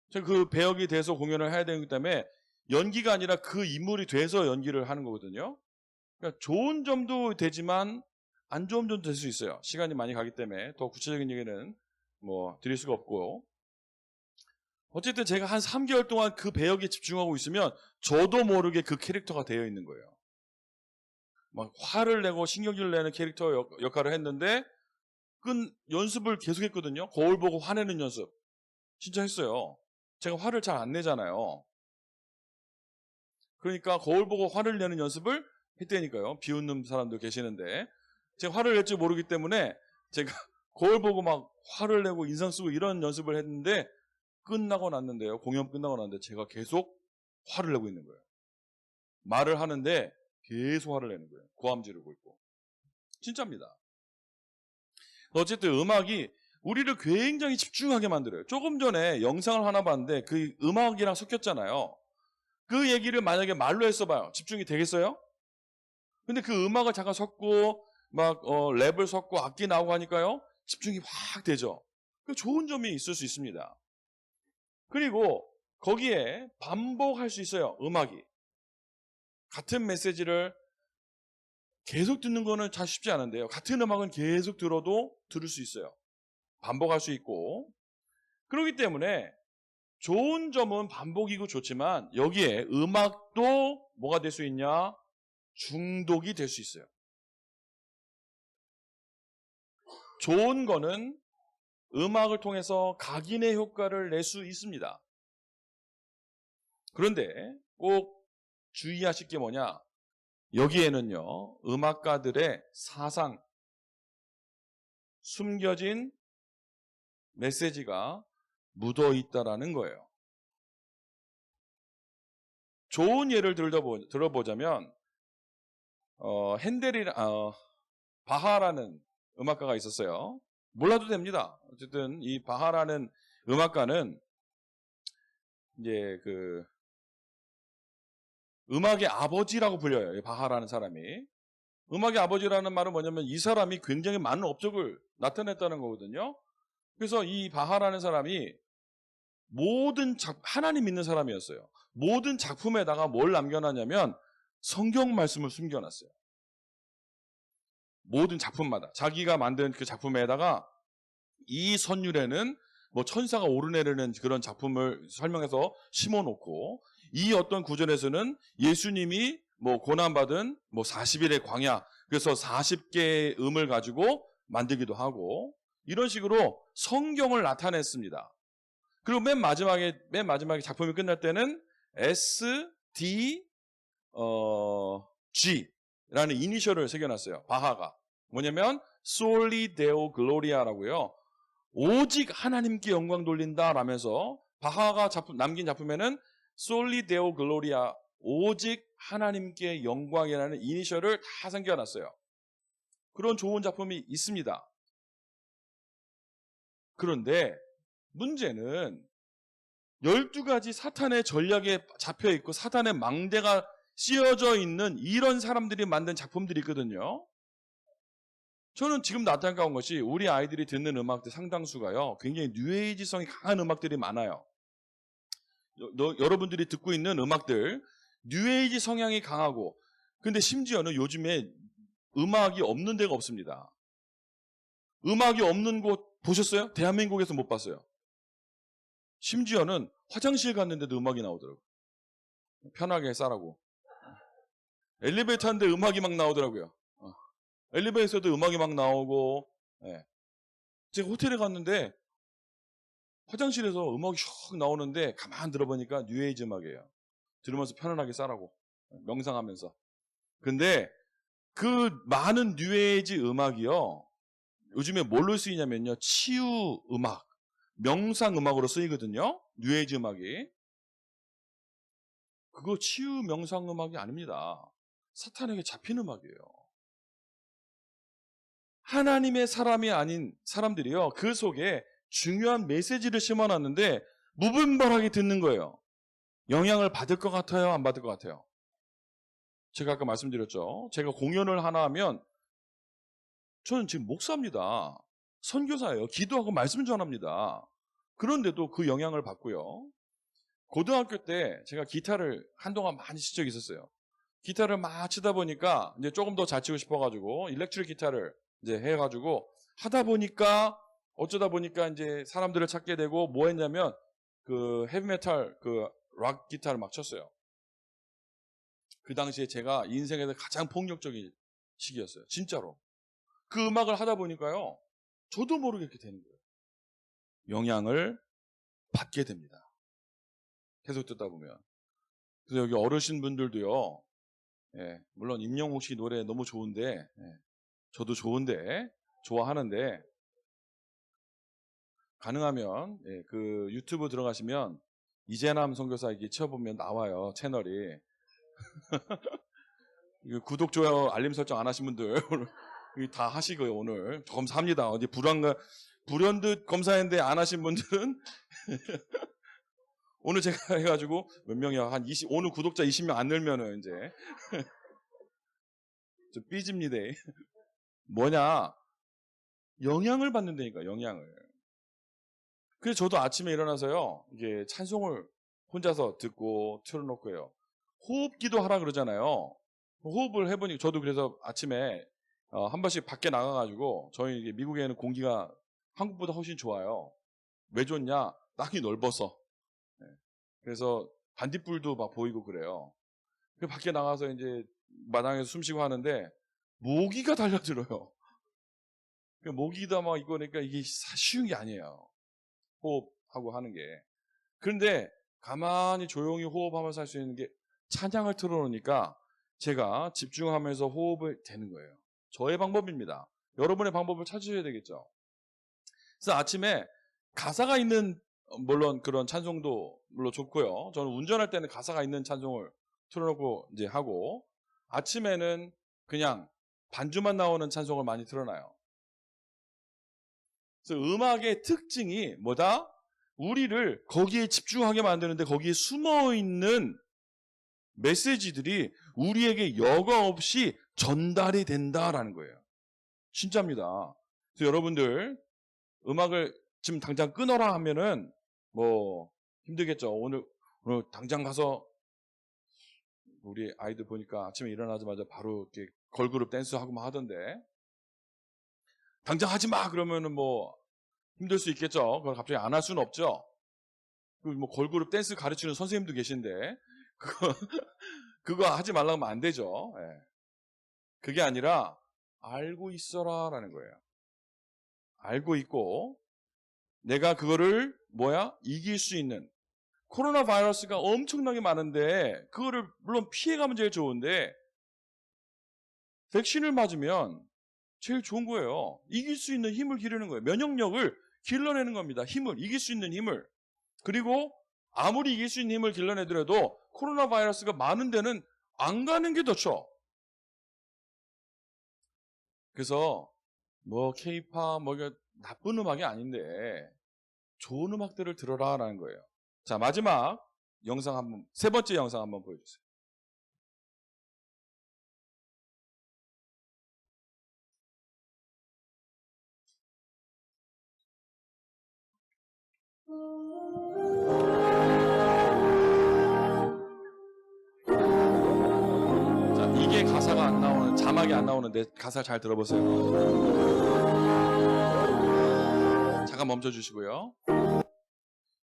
제가 그 배역이 돼서 공연을 해야 되기 때문에 연기가 아니라 그 인물이 돼서 연기를 하는 거거든요. 그러니까 좋은 점도 되지만 안 좋은 점도 될 수 있어요. 시간이 많이 가기 때문에 더 구체적인 얘기는 뭐 드릴 수가 없고 어쨌든 제가 한 3개월 동안 그 배역에 집중하고 있으면 저도 모르게 그 캐릭터가 되어 있는 거예요. 막 화를 내고 신경질을 내는 캐릭터 역할을 했는데 그 연습을 계속했거든요. 거울 보고 화내는 연습 진짜 했어요. 제가 화를 잘 안 내잖아요. 그러니까 거울 보고 화를 내는 연습을 했다니까요. 비웃는 사람도 계시는데 제가 화를 낼 줄 모르기 때문에 제가 거울 보고 막 화를 내고 인상 쓰고 이런 연습을 했는데 끝나고 났는데요. 공연 끝나고 났는데 제가 계속 화를 내고 있는 거예요. 말을 하는데 계속 화를 내는 거예요. 고함 지르고 있고. 진짜입니다. 어쨌든 음악이 우리를 굉장히 집중하게 만들어요. 조금 전에 영상을 하나 봤는데 그 음악이랑 섞였잖아요. 그 얘기를 만약에 말로 했어봐요. 집중이 되겠어요? 근데 그 음악을 잠깐 섞고 막 랩을 섞고 악기 나오고 하니까요. 집중이 확 되죠. 좋은 점이 있을 수 있습니다. 그리고 거기에 반복할 수 있어요. 음악이. 같은 메시지를 계속 듣는 거는 잘 쉽지 않은데요. 같은 음악은 계속 들어도 들을 수 있어요. 반복할 수 있고. 그렇기 때문에 좋은 점은 반복이고 좋지만 여기에 음악도 뭐가 될 수 있냐? 중독이 될 수 있어요. 좋은 거는 음악을 통해서 각인의 효과를 낼 수 있습니다. 그런데 꼭 주의하실 게 뭐냐? 여기에는요, 음악가들의 사상, 숨겨진 메시지가 묻어 있다라는 거예요. 좋은 예를 들어보자면, 바하라는 음악가가 있었어요. 몰라도 됩니다. 어쨌든 이 바하라는 음악가는 이제 음악의 아버지라고 불려요. 이 바하라는 사람이. 음악의 아버지라는 말은 뭐냐면 이 사람이 굉장히 많은 업적을 나타냈다는 거거든요. 그래서 이 바하라는 사람이 하나님 믿는 사람이었어요. 모든 작품에다가 뭘 남겨놨냐면 성경 말씀을 숨겨놨어요. 모든 작품마다 자기가 만든 그 작품에다가 이 선율에는 뭐 천사가 오르내리는 그런 작품을 설명해서 심어놓고, 이 어떤 구절에서는 예수님이 뭐 고난받은 뭐 40일의 광야, 그래서 40개의 음을 가지고 만들기도 하고, 이런 식으로 성경을 나타냈습니다. 그리고 맨 마지막에 작품이 끝날 때는 SD G라는 이니셜을 새겨놨어요. 바하가 뭐냐면 Soli Deo Gloria라고요. 오직 하나님께 영광 돌린다 라면서 바하가 남긴 작품에는 Soli Deo Gloria, 오직 하나님께 영광이라는 이니셜을 다 새겨놨어요. 그런 좋은 작품이 있습니다. 그런데 문제는 12가지 사탄의 전략에 잡혀있고 사탄의 망대가 씌워져 있는 이런 사람들이 만든 작품들이 있거든요. 저는 지금도 안타까운 것이 우리 아이들이 듣는 음악들 상당수가요, 굉장히 뉴에이지성이 강한 음악들이 많아요. 여러분들이 듣고 있는 음악들 뉴에이지 성향이 강하고, 근데 심지어는 요즘에 음악이 없는 데가 없습니다. 음악이 없는 곳 보셨어요? 대한민국에서 못 봤어요. 심지어는 화장실 갔는데도 음악이 나오더라고요. 편하게 싸라고. 엘리베이터 하는데 음악이 막 나오더라고요. 엘리베이터에서도 음악이 막 나오고. 제가 호텔에 갔는데 화장실에서 음악이 슉 나오는데 가만 들어보니까 뉴에이지 음악이에요. 들으면서 편안하게 싸라고, 명상하면서. 근데 그 많은 뉴에이지 음악이요, 요즘에 뭘로 쓰이냐면요, 치유 음악, 명상 음악으로 쓰이거든요. 뉴에이지 음악이. 그거 치유 명상 음악이 아닙니다. 사탄에게 잡힌 음악이에요. 하나님의 사람이 아닌 사람들이요, 그 속에 중요한 메시지를 심어놨는데 무분별하게 듣는 거예요. 영향을 받을 것 같아요, 안 받을 것 같아요? 제가 아까 말씀드렸죠. 제가 공연을 하나 하면, 저는 지금 목사입니다. 선교사예요. 기도하고 말씀 전합니다. 그런데도 그 영향을 받고요. 고등학교 때 제가 기타를 한동안 많이 친 적이 있었어요. 기타를 막 치다 보니까 이제 조금 더 잘 치고 싶어가지고 일렉트릭 기타를 이제 해가지고 하다 보니까, 어쩌다 보니까 이제 사람들을 찾게 되고, 뭐 했냐면 그 헤비메탈 그 락 기타를 막 쳤어요. 그 당시에 제가 인생에서 가장 폭력적인 시기였어요. 진짜로. 그 음악을 하다 보니까요, 저도 모르게 이렇게 되는 거예요. 영향을 받게 됩니다. 계속 듣다 보면. 그래서 여기 어르신분들도요, 물론 임영웅 씨 노래 너무 좋은데, 저도 좋은데, 좋아하는데, 가능하면 그 유튜브 들어가시면 이재남 선교사 얘기 쳐보면 나와요, 채널이. 구독, 좋아요, 알림 설정 안 하신 분들 다 하시고요. 오늘 검사합니다. 어디 불현듯 검사했는데 안 하신 분들은 오늘 제가 해가지고 몇 명이야, 오늘 구독자 20명 안 늘면은 이제 좀 삐집니다. 뭐냐, 영향을 받는다니까, 영향을. 그래서 저도 아침에 일어나서요, 이게 찬송을 혼자서 듣고 틀어놓고요, 호흡기도 하라 그러잖아요. 호흡을 해보니, 저도 그래서 아침에 한 번씩 밖에 나가가지고, 저희 미국에는 공기가 한국보다 훨씬 좋아요. 왜 좋냐? 땅이 넓어서. 그래서 반딧불도 막 보이고 그래요. 그 밖에 나가서 이제 마당에서 숨 쉬고 하는데 모기가 달려들어요. 모기도 막 있고, 그러니까 이게 쉬운 게 아니에요, 호흡하고 하는 게. 그런데 가만히 조용히 호흡하면서 할 수 있는 게 찬양을 틀어놓으니까 제가 집중하면서 호흡을 되는 거예요. 저의 방법입니다. 여러분의 방법을 찾으셔야 되겠죠. 그래서 아침에 가사가 있는, 물론 그런 찬송도 물론 좋고요. 저는 운전할 때는 가사가 있는 찬송을 틀어놓고 이제 하고, 아침에는 그냥 반주만 나오는 찬송을 많이 틀어놔요. 그래서 음악의 특징이 뭐다? 우리를 거기에 집중하게 만드는데 거기에 숨어있는 메시지들이 우리에게 여과 없이 전달이 된다라는 거예요. 진짜입니다. 그래서 여러분들 음악을 지금 당장 끊어라 하면은 뭐 힘들겠죠. 오늘 당장 가서 우리 아이들 보니까 아침에 일어나자마자 바로 이렇게 걸그룹 댄스 하고 막 하던데, 당장 하지 마 그러면은 뭐 힘들 수 있겠죠. 그걸 갑자기 안 할 수는 없죠. 그리고 뭐 걸그룹 댄스 가르치는 선생님도 계신데 그거 하지 말라고 하면 안 되죠. 예. 그게 아니라 알고 있어라라는 거예요. 알고 있고 내가 그거를 이길 수 있는, 코로나 바이러스가 엄청나게 많은데 그거를 물론 피해가면 제일 좋은데 백신을 맞으면 제일 좋은 거예요. 이길 수 있는 힘을 기르는 거예요. 면역력을 길러내는 겁니다. 힘을, 이길 수 있는 힘을. 그리고 아무리 이길 수 있는 힘을 길러내더라도 코로나 바이러스가 많은 데는 안 가는 게 더 좋죠. 그래서 뭐 케이팝 이게 나쁜 음악이 아닌데 좋은 음악들을 들어라라는 거예요. 자, 마지막 영상 한번, 세 번째 영상 한번 보여주세요. 자, 이게 가사가 안 나오는, 자막이 안 나오는데 가사 잘 들어보세요. 잠깐 멈춰주시고요.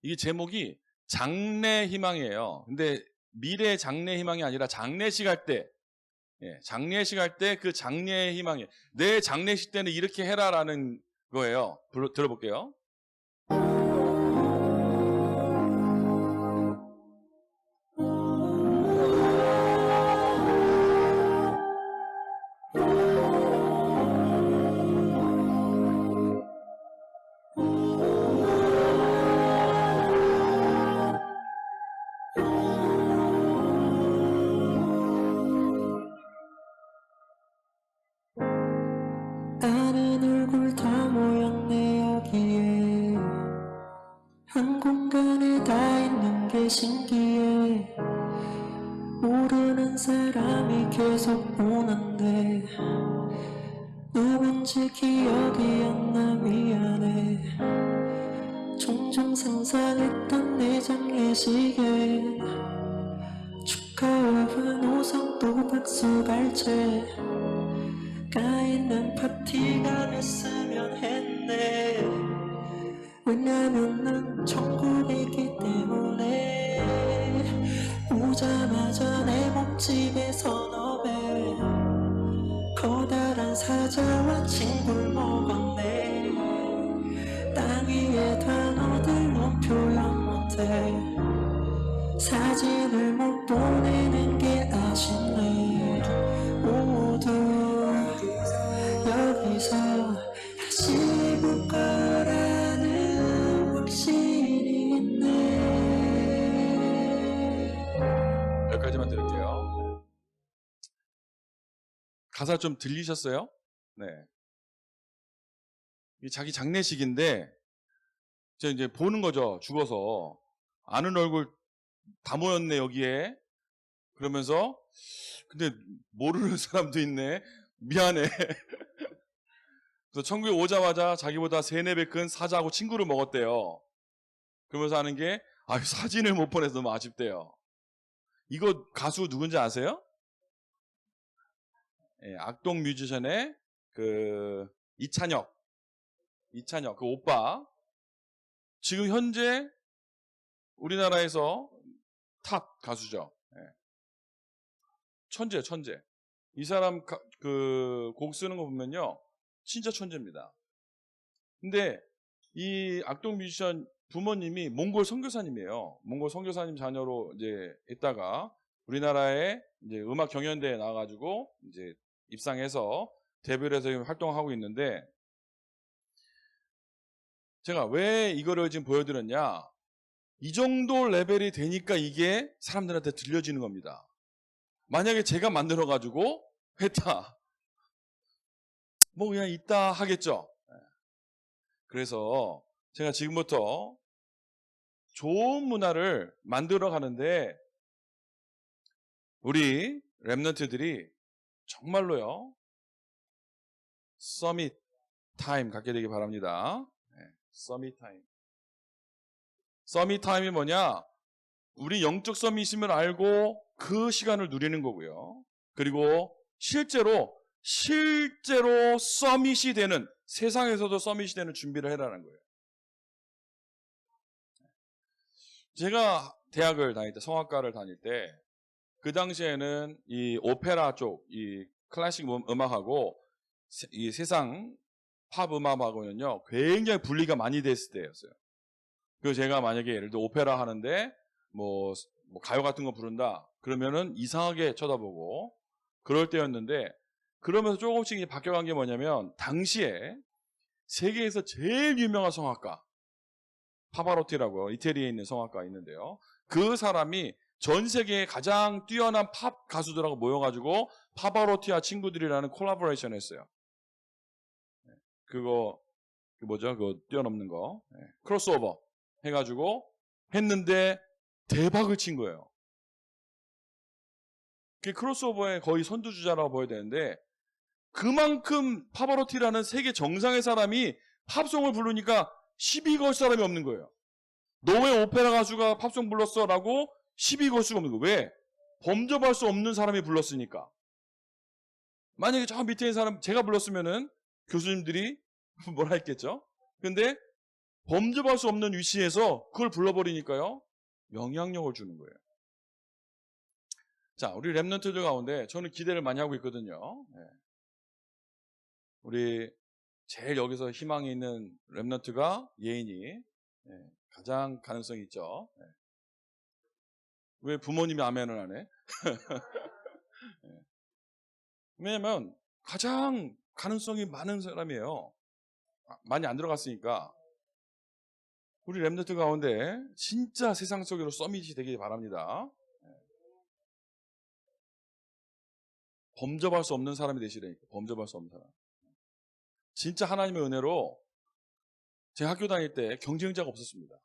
이게 제목이 장래 희망이에요. 근데 미래 장래 희망이 아니라 장례식 할 때, 장례식 할 때 그 장래 희망이, 내 장례식 때는 이렇게 해라라는 거예요. 들어볼게요. 아는 얼굴 다 모였네 여기에 한 공간에 다 있는 게 신기해 모르는 사람이 계속 오는데 누군지 기억이 안 나 미안해 종종 상상했던 내 장례식에 축하와 환호성 또 박수 발채 가있는 파티가 됐으면 했네 왜냐면 난 천국이기 때문에 오자마자 내 몸집에서 너배 커다란 사자와 친구를 먹었네 땅 위의 단어들 넌 표현 못해 사진을 못 보내는 게 아쉽네 모두 여기서 다시 볼 거라는 확신이 있네. 여기까지만 들을게요. 가사 좀 들리셨어요? 네. 이게 자기 장례식인데 제가 이제 보는 거죠. 죽어서 아는 얼굴 다 모였네 여기에. 그러면서 근데 모르는 사람도 있네. 미안해. 그래서 천국에 오자마자 자기보다 3-4배 큰 사자하고 친구를 먹었대요. 그러면서 하는 게 사진을 못 보내서 너무 아쉽대요. 이거 가수 누군지 아세요? 악동 뮤지션의 그 이찬혁 그 오빠. 지금 현재 우리나라에서 탑 가수죠. 천재. 이 사람 그 곡 쓰는 거 보면요, 진짜 천재입니다. 근데 이 악동 뮤지션 부모님이 몽골 선교사님이에요. 몽골 선교사님 자녀로 이제 있다가 우리나라에 이제 음악 경연대회에 나와가지고 이제 입상해서 데뷔를 해서 활동하고 있는데, 제가 왜 이거를 지금 보여드렸냐, 이 정도 레벨이 되니까 이게 사람들한테 들려지는 겁니다. 만약에 제가 만들어가지고 했다, 뭐 그냥 있다 하겠죠. 그래서 제가 지금부터 좋은 문화를 만들어 가는데 우리 랩런트들이 정말로요, 서밋 타임 갖게 되기 바랍니다. 네, 서밋 타임. 서밋 타임이 뭐냐? 우리 영적 서밋임을 알고 그 시간을 누리는 거고요. 그리고 실제로 서밋이 되는, 세상에서도 서밋이 되는 준비를 해라는 거예요. 제가 대학을 다닐 때, 성악과를 다닐 때, 그 당시에는 이 오페라 쪽, 이 클래식 음악하고 이 세상 팝 음악하고는요, 굉장히 분리가 많이 됐을 때였어요. 그래서 제가 만약에 예를 들어 오페라 하는데, 뭐 가요 같은 거 부른다, 그러면은 이상하게 쳐다보고, 그럴 때였는데, 그러면서 조금씩 이제 바뀌어간 게 뭐냐면, 당시에 세계에서 제일 유명한 성악가, 파바로티라고 이태리에 있는 성악가 있는데요. 그 사람이 전 세계의 가장 뛰어난 팝 가수들하고 모여가지고 파바로티와 친구들이라는 콜라보레이션을 했어요. 그거 뭐죠? 그거 뛰어넘는 거, 크로스오버 해가지고 했는데 대박을 친 거예요. 그 크로스오버의 거의 선두주자라고 보여야 되는데, 그만큼 파바로티라는 세계 정상의 사람이 팝송을 부르니까 시비 걸 사람이 없는 거예요. 너 왜 오페라 가수가 팝송 불렀어? 라고 시비 걸 수가 없는 거예요. 왜? 범접할 수 없는 사람이 불렀으니까. 만약에 저 밑에 있는 사람, 제가 불렀으면은 교수님들이 뭐라 했겠죠? 근데 범접할 수 없는 위치에서 그걸 불러버리니까요, 영향력을 주는 거예요. 자, 우리 랩런트들 가운데 저는 기대를 많이 하고 있거든요. 우리 제일 여기서 희망이 있는 랩런트가 예인이, 가장 가능성이 있죠. 왜 부모님이 아멘을 안 해? 왜냐면 가장 가능성이 많은 사람이에요. 많이 안 들어갔으니까. 우리 랩런트 가운데 진짜 세상 속으로 서밋이 되길 바랍니다. 범접할 수 없는 사람이 되시라니까. 범접할 수 없는 사람. 진짜 하나님의 은혜로 제가 학교 다닐 때 경쟁자가 없었습니다.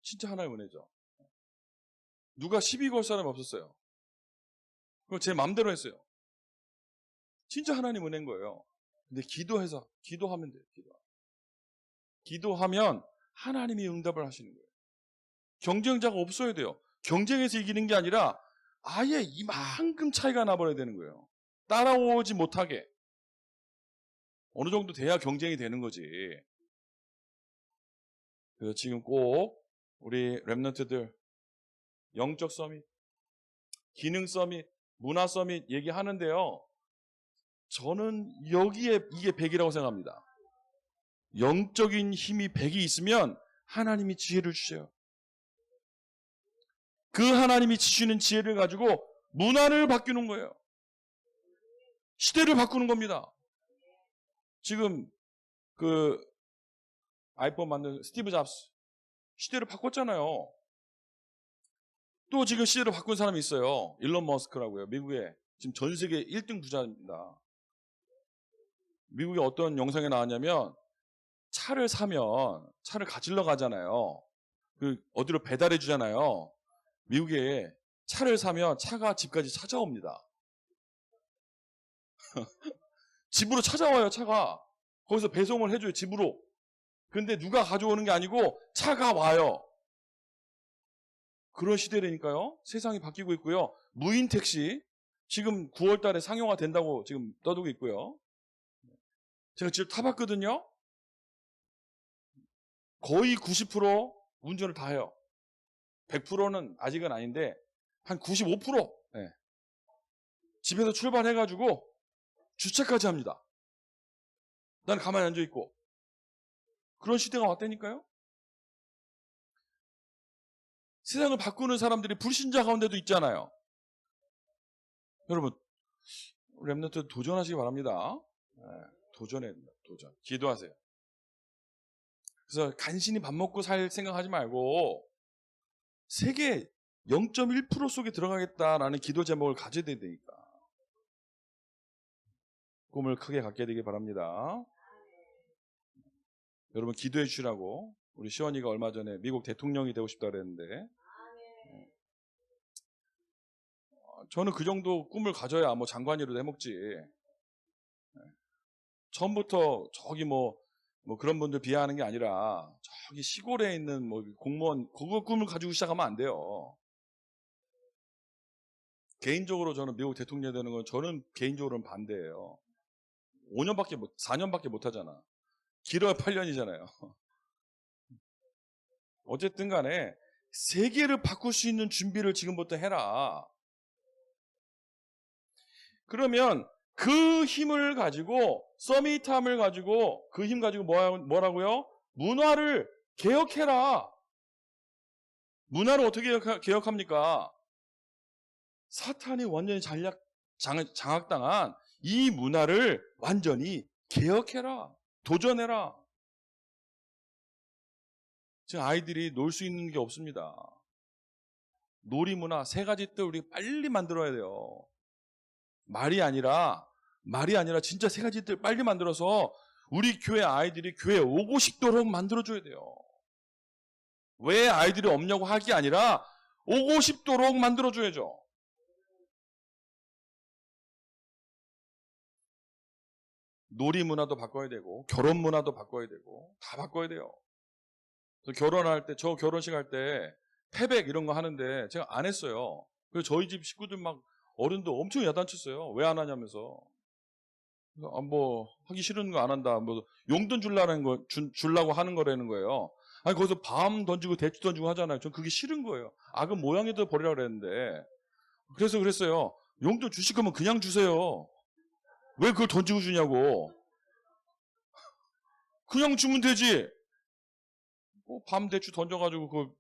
진짜 하나님의 은혜죠. 누가 시비 걸 사람이 없었어요. 그걸 제 마음대로 했어요. 진짜 하나님 은혜인 거예요. 근데 기도하면 돼요. 기도하면 하나님이 응답을 하시는 거예요. 경쟁자가 없어야 돼요. 경쟁에서 이기는 게 아니라 아예 이만큼 차이가 나버려야 되는 거예요. 따라오지 못하게. 어느 정도 돼야 경쟁이 되는 거지. 그래서 지금 꼭 우리 랩런트들 영적 서밋, 기능 서밋, 문화 서밋 얘기하는데요, 저는 여기에 이게 100이라고 생각합니다. 영적인 힘이 100이 있으면 하나님이 지혜를 주셔요. 그 하나님이 주시는 지혜를 가지고 문화를 바꾸는 거예요. 시대를 바꾸는 겁니다. 지금 그 아이폰 만든 스티브 잡스 시대를 바꿨잖아요. 또 지금 시대를 바꾼 사람이 있어요. 일론 머스크라고요. 미국의 지금 전 세계 1등 부자입니다. 미국에 어떤 영상에 나왔냐면, 차를 사면 차를 가지러 가잖아요. 그 어디로 배달해 주잖아요. 미국에 차를 사면 차가 집까지 찾아옵니다. 집으로 찾아와요. 차가 거기서 배송을 해줘요. 집으로. 근데 누가 가져오는 게 아니고 차가 와요. 그런 시대라니까요. 세상이 바뀌고 있고요. 무인 택시 지금 9월 달에 상용화 된다고 지금 떠들고 있고요. 제가 직접 타봤거든요. 거의 90% 운전을 다 해요. 100%는 아직은 아닌데 한 95%. 네. 집에서 출발해가지고 주차까지 합니다. 난 가만히 앉아있고. 그런 시대가 왔다니까요. 세상을 바꾸는 사람들이 불신자 가운데도 있잖아요. 여러분, 랩런트 도전하시기 바랍니다. 네, 도전. 기도하세요. 그래서 간신히 밥 먹고 살 생각하지 말고 세계 0.1% 속에 들어가겠다라는 기도 제목을 가져야 되니까. 꿈을 크게 갖게 되길 바랍니다. 여러분 기도해 주시라고. 우리 시원이가 얼마 전에 미국 대통령이 되고 싶다 그랬는데, 저는 그 정도 꿈을 가져야 뭐 장관이라도 해먹지. 처음부터 저기 뭐 그런 분들 비하하는 게 아니라 저기 시골에 있는 뭐 공무원 그거 꿈을 가지고 시작하면 안 돼요. 개인적으로 저는 미국 대통령 되는 건 저는 개인적으로는 반대예요. 4년밖에 못 하잖아. 길어야 8년이잖아요. 어쨌든 간에 세계를 바꿀 수 있는 준비를 지금부터 해라. 그러면 그 힘을 가지고 서밋함을 가지고 그 힘 가지고 뭐라고요? 문화를 개혁해라. 문화를 어떻게 개혁합니까? 사탄이 완전히 장악당한 이 문화를 완전히 개혁해라. 도전해라. 지금 아이들이 놀 수 있는 게 없습니다. 놀이문화 3가지 뜰 우리 빨리 만들어야 돼요. 말이 아니라 진짜 3가지 뜰 빨리 만들어서 우리 교회 아이들이 교회에 오고 싶도록 만들어줘야 돼요. 왜 아이들이 없냐고 할 게 아니라 오고 싶도록 만들어줘야죠. 놀이 문화도 바꿔야 되고 결혼 문화도 바꿔야 되고 다 바꿔야 돼요. 결혼할 때, 저 결혼식 할 때 패백 이런 거 하는데 제가 안 했어요. 그래서 저희 집 식구들 막 어른들 엄청 야단쳤어요. 왜 안 하냐면서. 뭐 하기 싫은 거 안 한다. 뭐 용돈 주려고 하는 거라는 거예요. 아니 거기서 밤 던지고 대추 던지고 하잖아요. 전 그게 싫은 거예요. 악은 모양에도 버리라 그랬는데. 그래서 그랬어요. 용돈 주실 거면 그냥 주세요. 왜 그걸 던지고 주냐고. 그냥 주면 되지. 밤 대추 던져가지고 그걸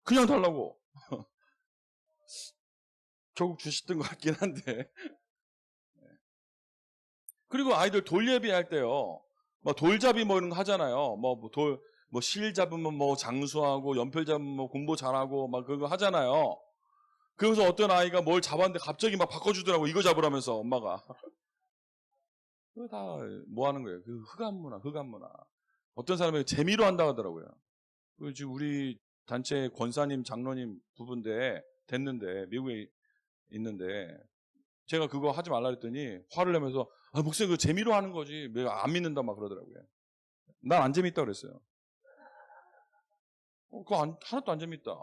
그냥 달라고. 결국 주셨던 것 같긴 한데. 그리고 아이들 돌예비 할 때요. 막 돌잡이 뭐 이런 거 하잖아요. 실 잡으면 뭐 장수하고 연필 잡으면 뭐 공부 잘하고 막 그거 하잖아요. 그래서 어떤 아이가 뭘 잡았는데 갑자기 막 바꿔주더라고. 이거 잡으라면서 엄마가. 그거 다 뭐 하는 거예요? 그 흑암 문화. 어떤 사람이 재미로 한다 하더라고요. 지금 우리 단체 권사님, 장로님 부부인데 됐는데 미국에 있는데 제가 그거 하지 말라 그랬더니 화를 내면서 목사님 그거 재미로 하는 거지 왜 안 믿는다 막 그러더라고요. 난 안 재밌다 그랬어요. 그거 하나도 안 재밌다.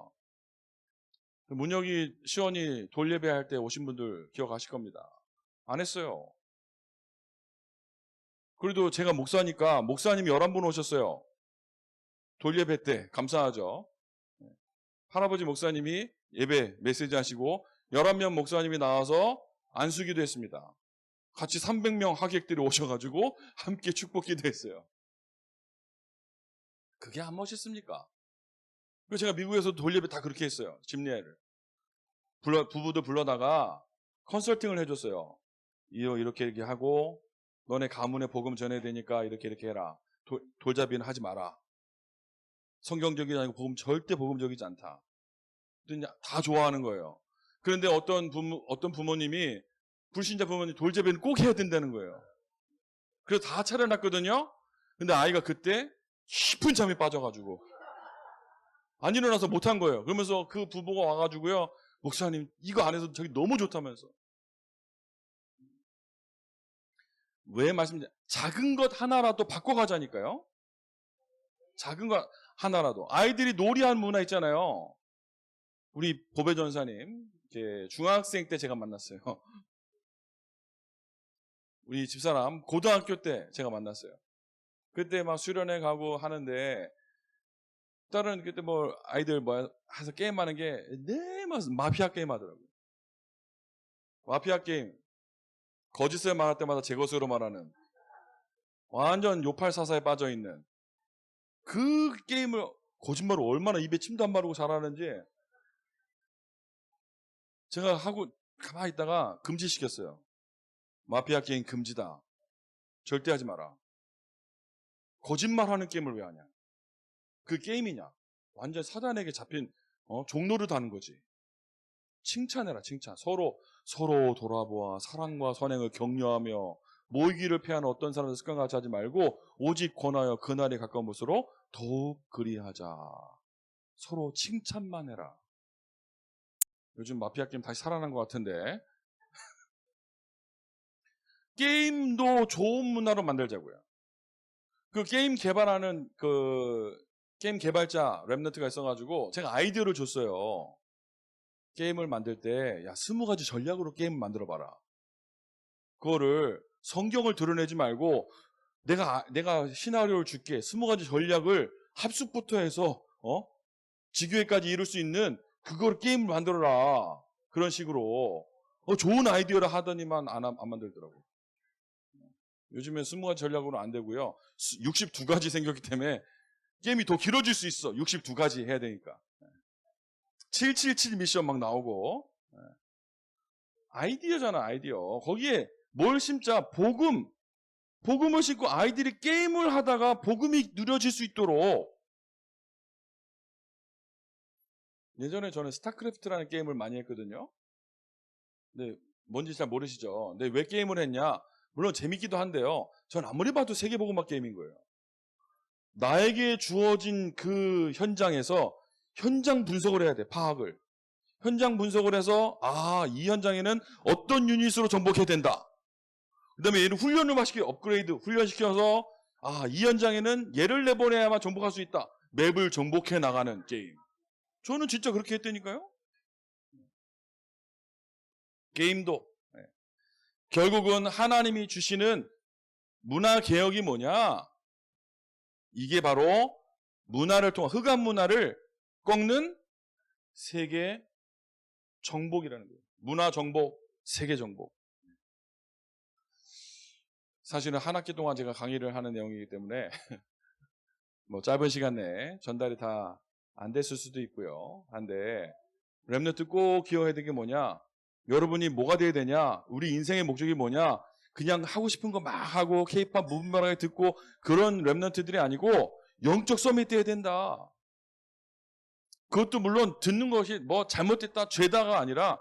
문혁이 시원이 돌예배 할 때 오신 분들 기억하실 겁니다. 안 했어요. 그래도 제가 목사니까 목사님이 11분 오셨어요. 돌예배 때 감사하죠. 할아버지 목사님이 예배 메시지 하시고 11명 목사님이 나와서 안수기도 했습니다. 같이 300명 하객들이 오셔가지고 함께 축복 기도했어요. 그게 안 멋있습니까? 그래서 제가 미국에서 돌예배 다 그렇게 했어요. 집례를. 부부들 불러다가 컨설팅을 해줬어요. 이렇게 하고 너네 가문에 복음 전해야 되니까 이렇게 해라. 돌잡이는 하지 마라. 성경적이지 아니고 절대 복음적이지 않다. 다 좋아하는 거예요. 그런데 어떤 부모님이 불신자 부모님 돌잡이는 꼭 해야 된다는 거예요. 그래서 다 차려놨거든요. 근데 아이가 그때 깊은 잠에 빠져가지고 안 일어나서 못한 거예요. 그러면서 그 부부가 와가지고요. 목사님 이거 안 해서 저기 너무 좋다면서. 왜 작은 것 하나라도 바꿔가자니까요. 작은 것 하나라도. 아이들이 놀이하는 문화 있잖아요. 우리 보배 전사님 중학생 때 제가 만났어요. 우리 집사람 고등학교 때 제가 만났어요. 그때 막 수련회 가고 하는데 다른 그때 뭐 아이들 해서 게임하는 게 마피아 게임 하더라고요. 마피아 게임 거짓을 말할 때마다 제 것으로 말하는 완전 요팔사사에 빠져있는 그 게임을 거짓말을 얼마나 입에 침도 안 바르고 잘하는지 제가 하고 가만히 있다가 금지시켰어요. 마피아 게임 금지다. 절대 하지 마라. 거짓말하는 게임을 왜 하냐. 그 게임이냐. 완전 사단에게 잡힌 종노릇 하는 거지. 칭찬해라 칭찬. 서로 돌아보아 사랑과 선행을 격려하며 모이기를 패하는 어떤 사람의 습관과 같이 하지 말고 오직 권하여 그날에 가까운 것으로 더욱 그리하자. 서로 칭찬만 해라. 요즘 마피아 게임 다시 살아난 것 같은데 게임도 좋은 문화로 만들자고요. 그 게임 개발하는 그 게임 개발자 랩넌트가 있어가지고 제가 아이디어를 줬어요. 게임을 만들 때 야 20가지 전략으로 게임을 만들어봐라. 그거를 성경을 드러내지 말고 내가 시나리오를 줄게. 20가지 전략을 합숙부터 해서 지교회까지 이룰 수 있는 그걸 게임을 만들어라. 그런 식으로 좋은 아이디어를 하더니만 안 만들더라고요. 요즘엔 20가지 전략으로 안 되고요. 62가지 생겼기 때문에 게임이 더 길어질 수 있어. 62가지 해야 되니까. 777 미션 막 나오고. 아이디어잖아, 아이디어. 거기에 뭘 심자? 복음을 심고 아이들이 게임을 하다가 복음이 누려질 수 있도록. 예전에 저는 스타크래프트라는 게임을 많이 했거든요. 근데 뭔지 잘 모르시죠? 근데 왜 게임을 했냐? 물론 재밌기도 한데요. 전 아무리 봐도 세계복음화 게임인 거예요. 나에게 주어진 그 현장에서 현장 분석을 해야 돼. 파악을. 현장 분석을 해서 이 현장에는 어떤 유닛으로 정복해야 된다. 그 다음에 얘를 훈련을 업그레이드, 훈련시켜서 이 현장에는 얘를 내보내야만 정복할 수 있다. 맵을 정복해 나가는 게임. 저는 진짜 그렇게 했다니까요. 게임도 결국은 하나님이 주시는 문화개혁이 뭐냐? 이게 바로 문화를 통한 흑암 문화를 꺾는 세계 정복이라는 거예요. 문화 정복, 세계 정복. 사실은 한 학기 동안 제가 강의를 하는 내용이기 때문에 뭐 짧은 시간 내에 전달이 다 안 됐을 수도 있고요. 한데 렘넌트 꼭 기억해야 되는 게 뭐냐? 여러분이 뭐가 돼야 되냐? 우리 인생의 목적이 뭐냐? 그냥 하고 싶은 거 막 하고 K-팝 무분별하게 듣고 그런 렘넌트들이 아니고 영적 서밋 돼야 된다. 그것도 물론 듣는 것이 뭐 잘못됐다, 죄다가 아니라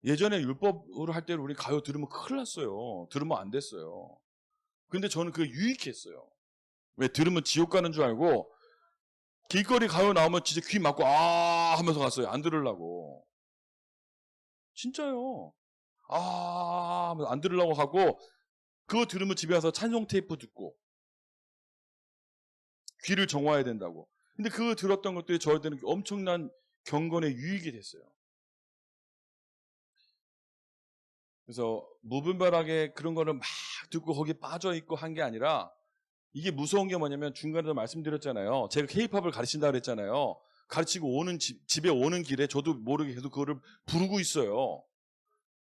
예전에 율법으로 할 때는 우리 가요 들으면 큰일 났어요. 들으면 안 됐어요. 근데 저는 그게 유익했어요. 왜? 들으면 지옥 가는 줄 알고 길거리 가요 나오면 진짜 귀 막고 하면서 갔어요. 안 들으려고. 진짜요. 하면서 안 들으려고 하고 그거 들으면 집에 가서 찬송 테이프 듣고 귀를 정화해야 된다고. 근데 그거 들었던 것들이 저한테는 엄청난 경건의 유익이 됐어요. 그래서 무분별하게 그런 거를 막 듣고 거기에 빠져있고 한 게 아니라 이게 무서운 게 뭐냐면 중간에도 말씀드렸잖아요. 제가 K-팝을 가르친다고 그랬잖아요. 가르치고 집에 오는 길에 저도 모르게 계속 그거를 부르고 있어요.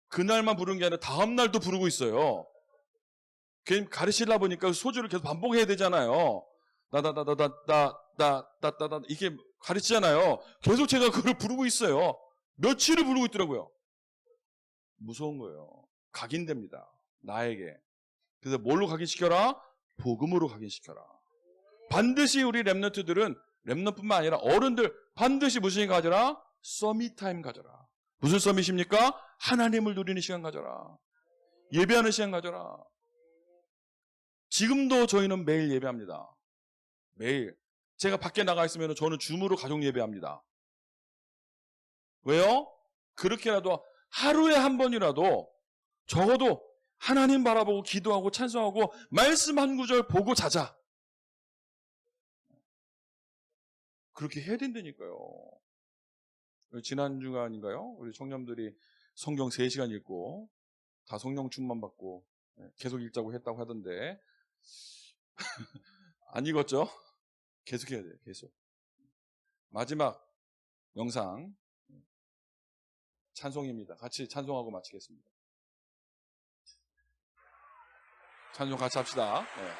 그날만 부르는 게 아니라 다음 날도 부르고 있어요. 가르치려 보니까 소주를 계속 반복해야 되잖아요. 나다다다다다다다다 이게 가르치잖아요. 계속 제가 그걸 부르고 있어요. 며칠을 부르고 있더라고요. 무서운 거예요. 각인됩니다. 나에게. 그래서 뭘로 각인시켜라? 복음으로 각인시켜라. 반드시 우리 렘넌트들은 렘넌뿐만 아니라 어른들 반드시 무슨 시간 가져라? 서밋 타임 가져라. 무슨 서밋입니까? 하나님을 누리는 시간 가져라. 예배하는 시간 가져라. 지금도 저희는 매일 예배합니다. 매일. 제가 밖에 나가 있으면 저는 줌으로 가족 예배합니다. 왜요? 그렇게라도 하루에 한 번이라도 적어도 하나님 바라보고 기도하고 찬송하고 말씀 한 구절 보고 자자. 그렇게 해야 된다니까요. 지난 주간인가요? 우리 청년들이 성경 3시간 읽고 다 성령 충만 받고 계속 읽자고 했다고 하던데 안 읽었죠? 계속 해야 돼요. 계속. 마지막 영상 찬송입니다. 같이 찬송하고 마치겠습니다. 찬송 같이 합시다. 네.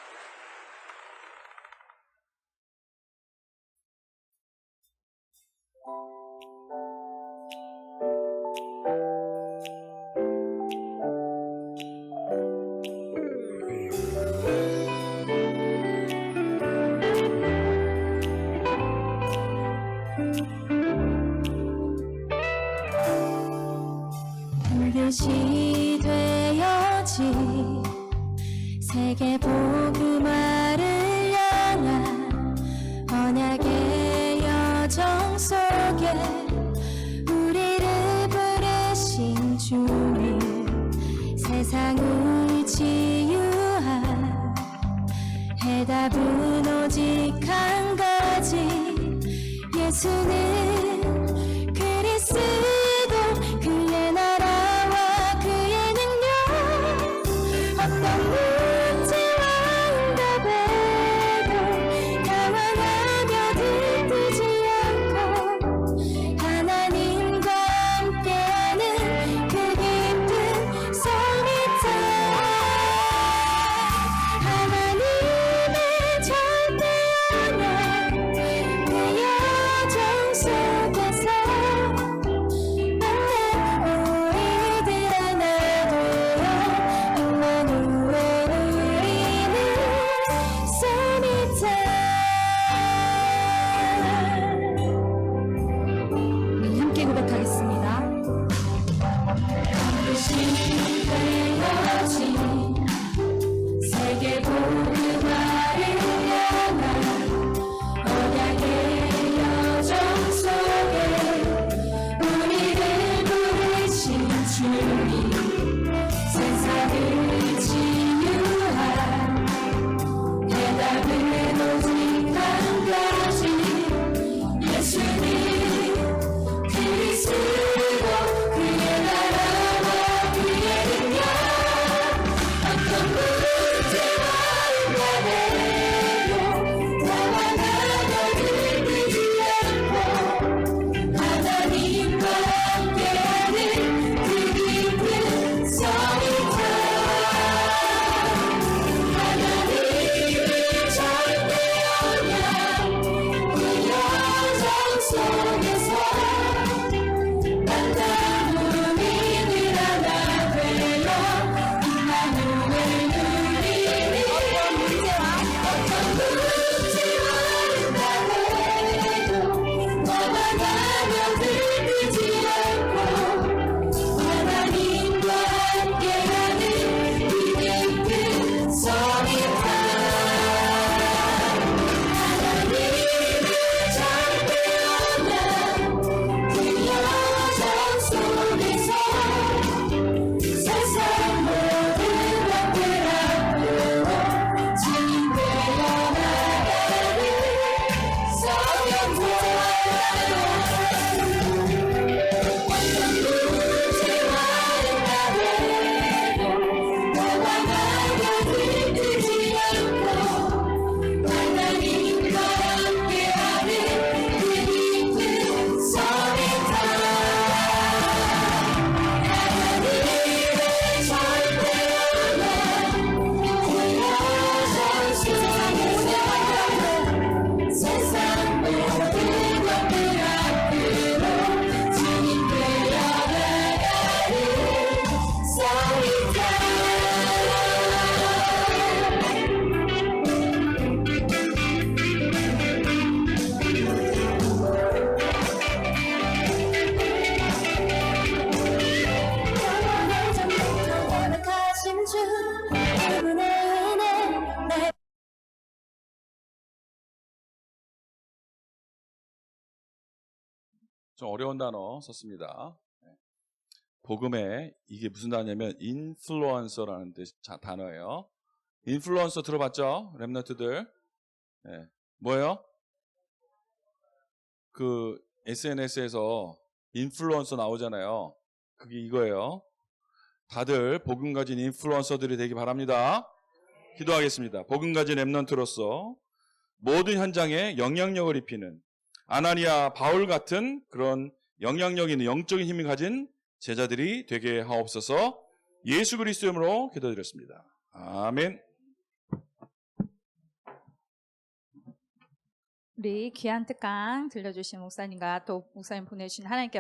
불빛이 되어진 세계 복음화를 향한 언약의 여정 속에 우리를 세상을 치유할 해답은 오직 한 가지. 예수는 그리스도, 그의 나라와 그의 능력, 어떤 문제와 응답에도 당황하며 들뜨지 않고 하나님과 함께하는 그 깊은 소리터. 하나님의 절대 언약, 그 여정 속에서 만난 우리들 하나 되어 임마누엘 우리는 소리터. 함께 고백하겠습니다. 되어진 세계 복음화를 향한 언약의 여정 속에 우리를 부르신 주님, 세상을 치유할 해답은 오직 한 가지. 예수님 그리스도, 그의 나라와 그의 능력, 어떤 문제와 응답에도 당황하며 들뜨지 않고 하나님과 함께하는 그 깊은 소리터. 하나님의 절대 언약, 그 여정 속에서 만난 우리들 하나 되어 임마누엘 누리는 어떤 문제와 응답에도 넘어가며 들뜨지 않고 하나님과 함께하는 그 깊은 소리터. 하나님의 절대 언약, 그 여정 속에서 세상 모든 것들 앞으로 주님 되어 나가는 소년들. 어떤 문제와 응답에도 넘어가며 들뜨지 않고 하나님과 함께하는 그 깊은 소리터. 하나님의 절대 언약, 그 여정 속에서 세상 모든 것들 앞으로 주님 되어 나가는 소리터. 영원한 전부터 허락하신 주, 그분의 은혜 날 좀 어려운 단어 썼습니다. 복음에 이게 무슨 단어냐면 인플루언서라는 단어예요. 인플루언서 들어봤죠? 랩런트들. 뭐예요? 그 SNS에서 인플루언서 나오잖아요. 그게 이거예요. 다들 복음 가진 인플루언서들이 되기 바랍니다. 기도하겠습니다. 복음 가진 랩런트로서 모든 현장에 영향력을 입히는 아나니아 바울 같은 그런 영향력 있는 영적인 힘을 가진 제자들이 되게 하옵소서. 예수 그리스도 이름으로 기도드렸습니다. 아멘. 우리 귀한 특강 들려주신 목사님과 또 목사님 보내주신 하나님께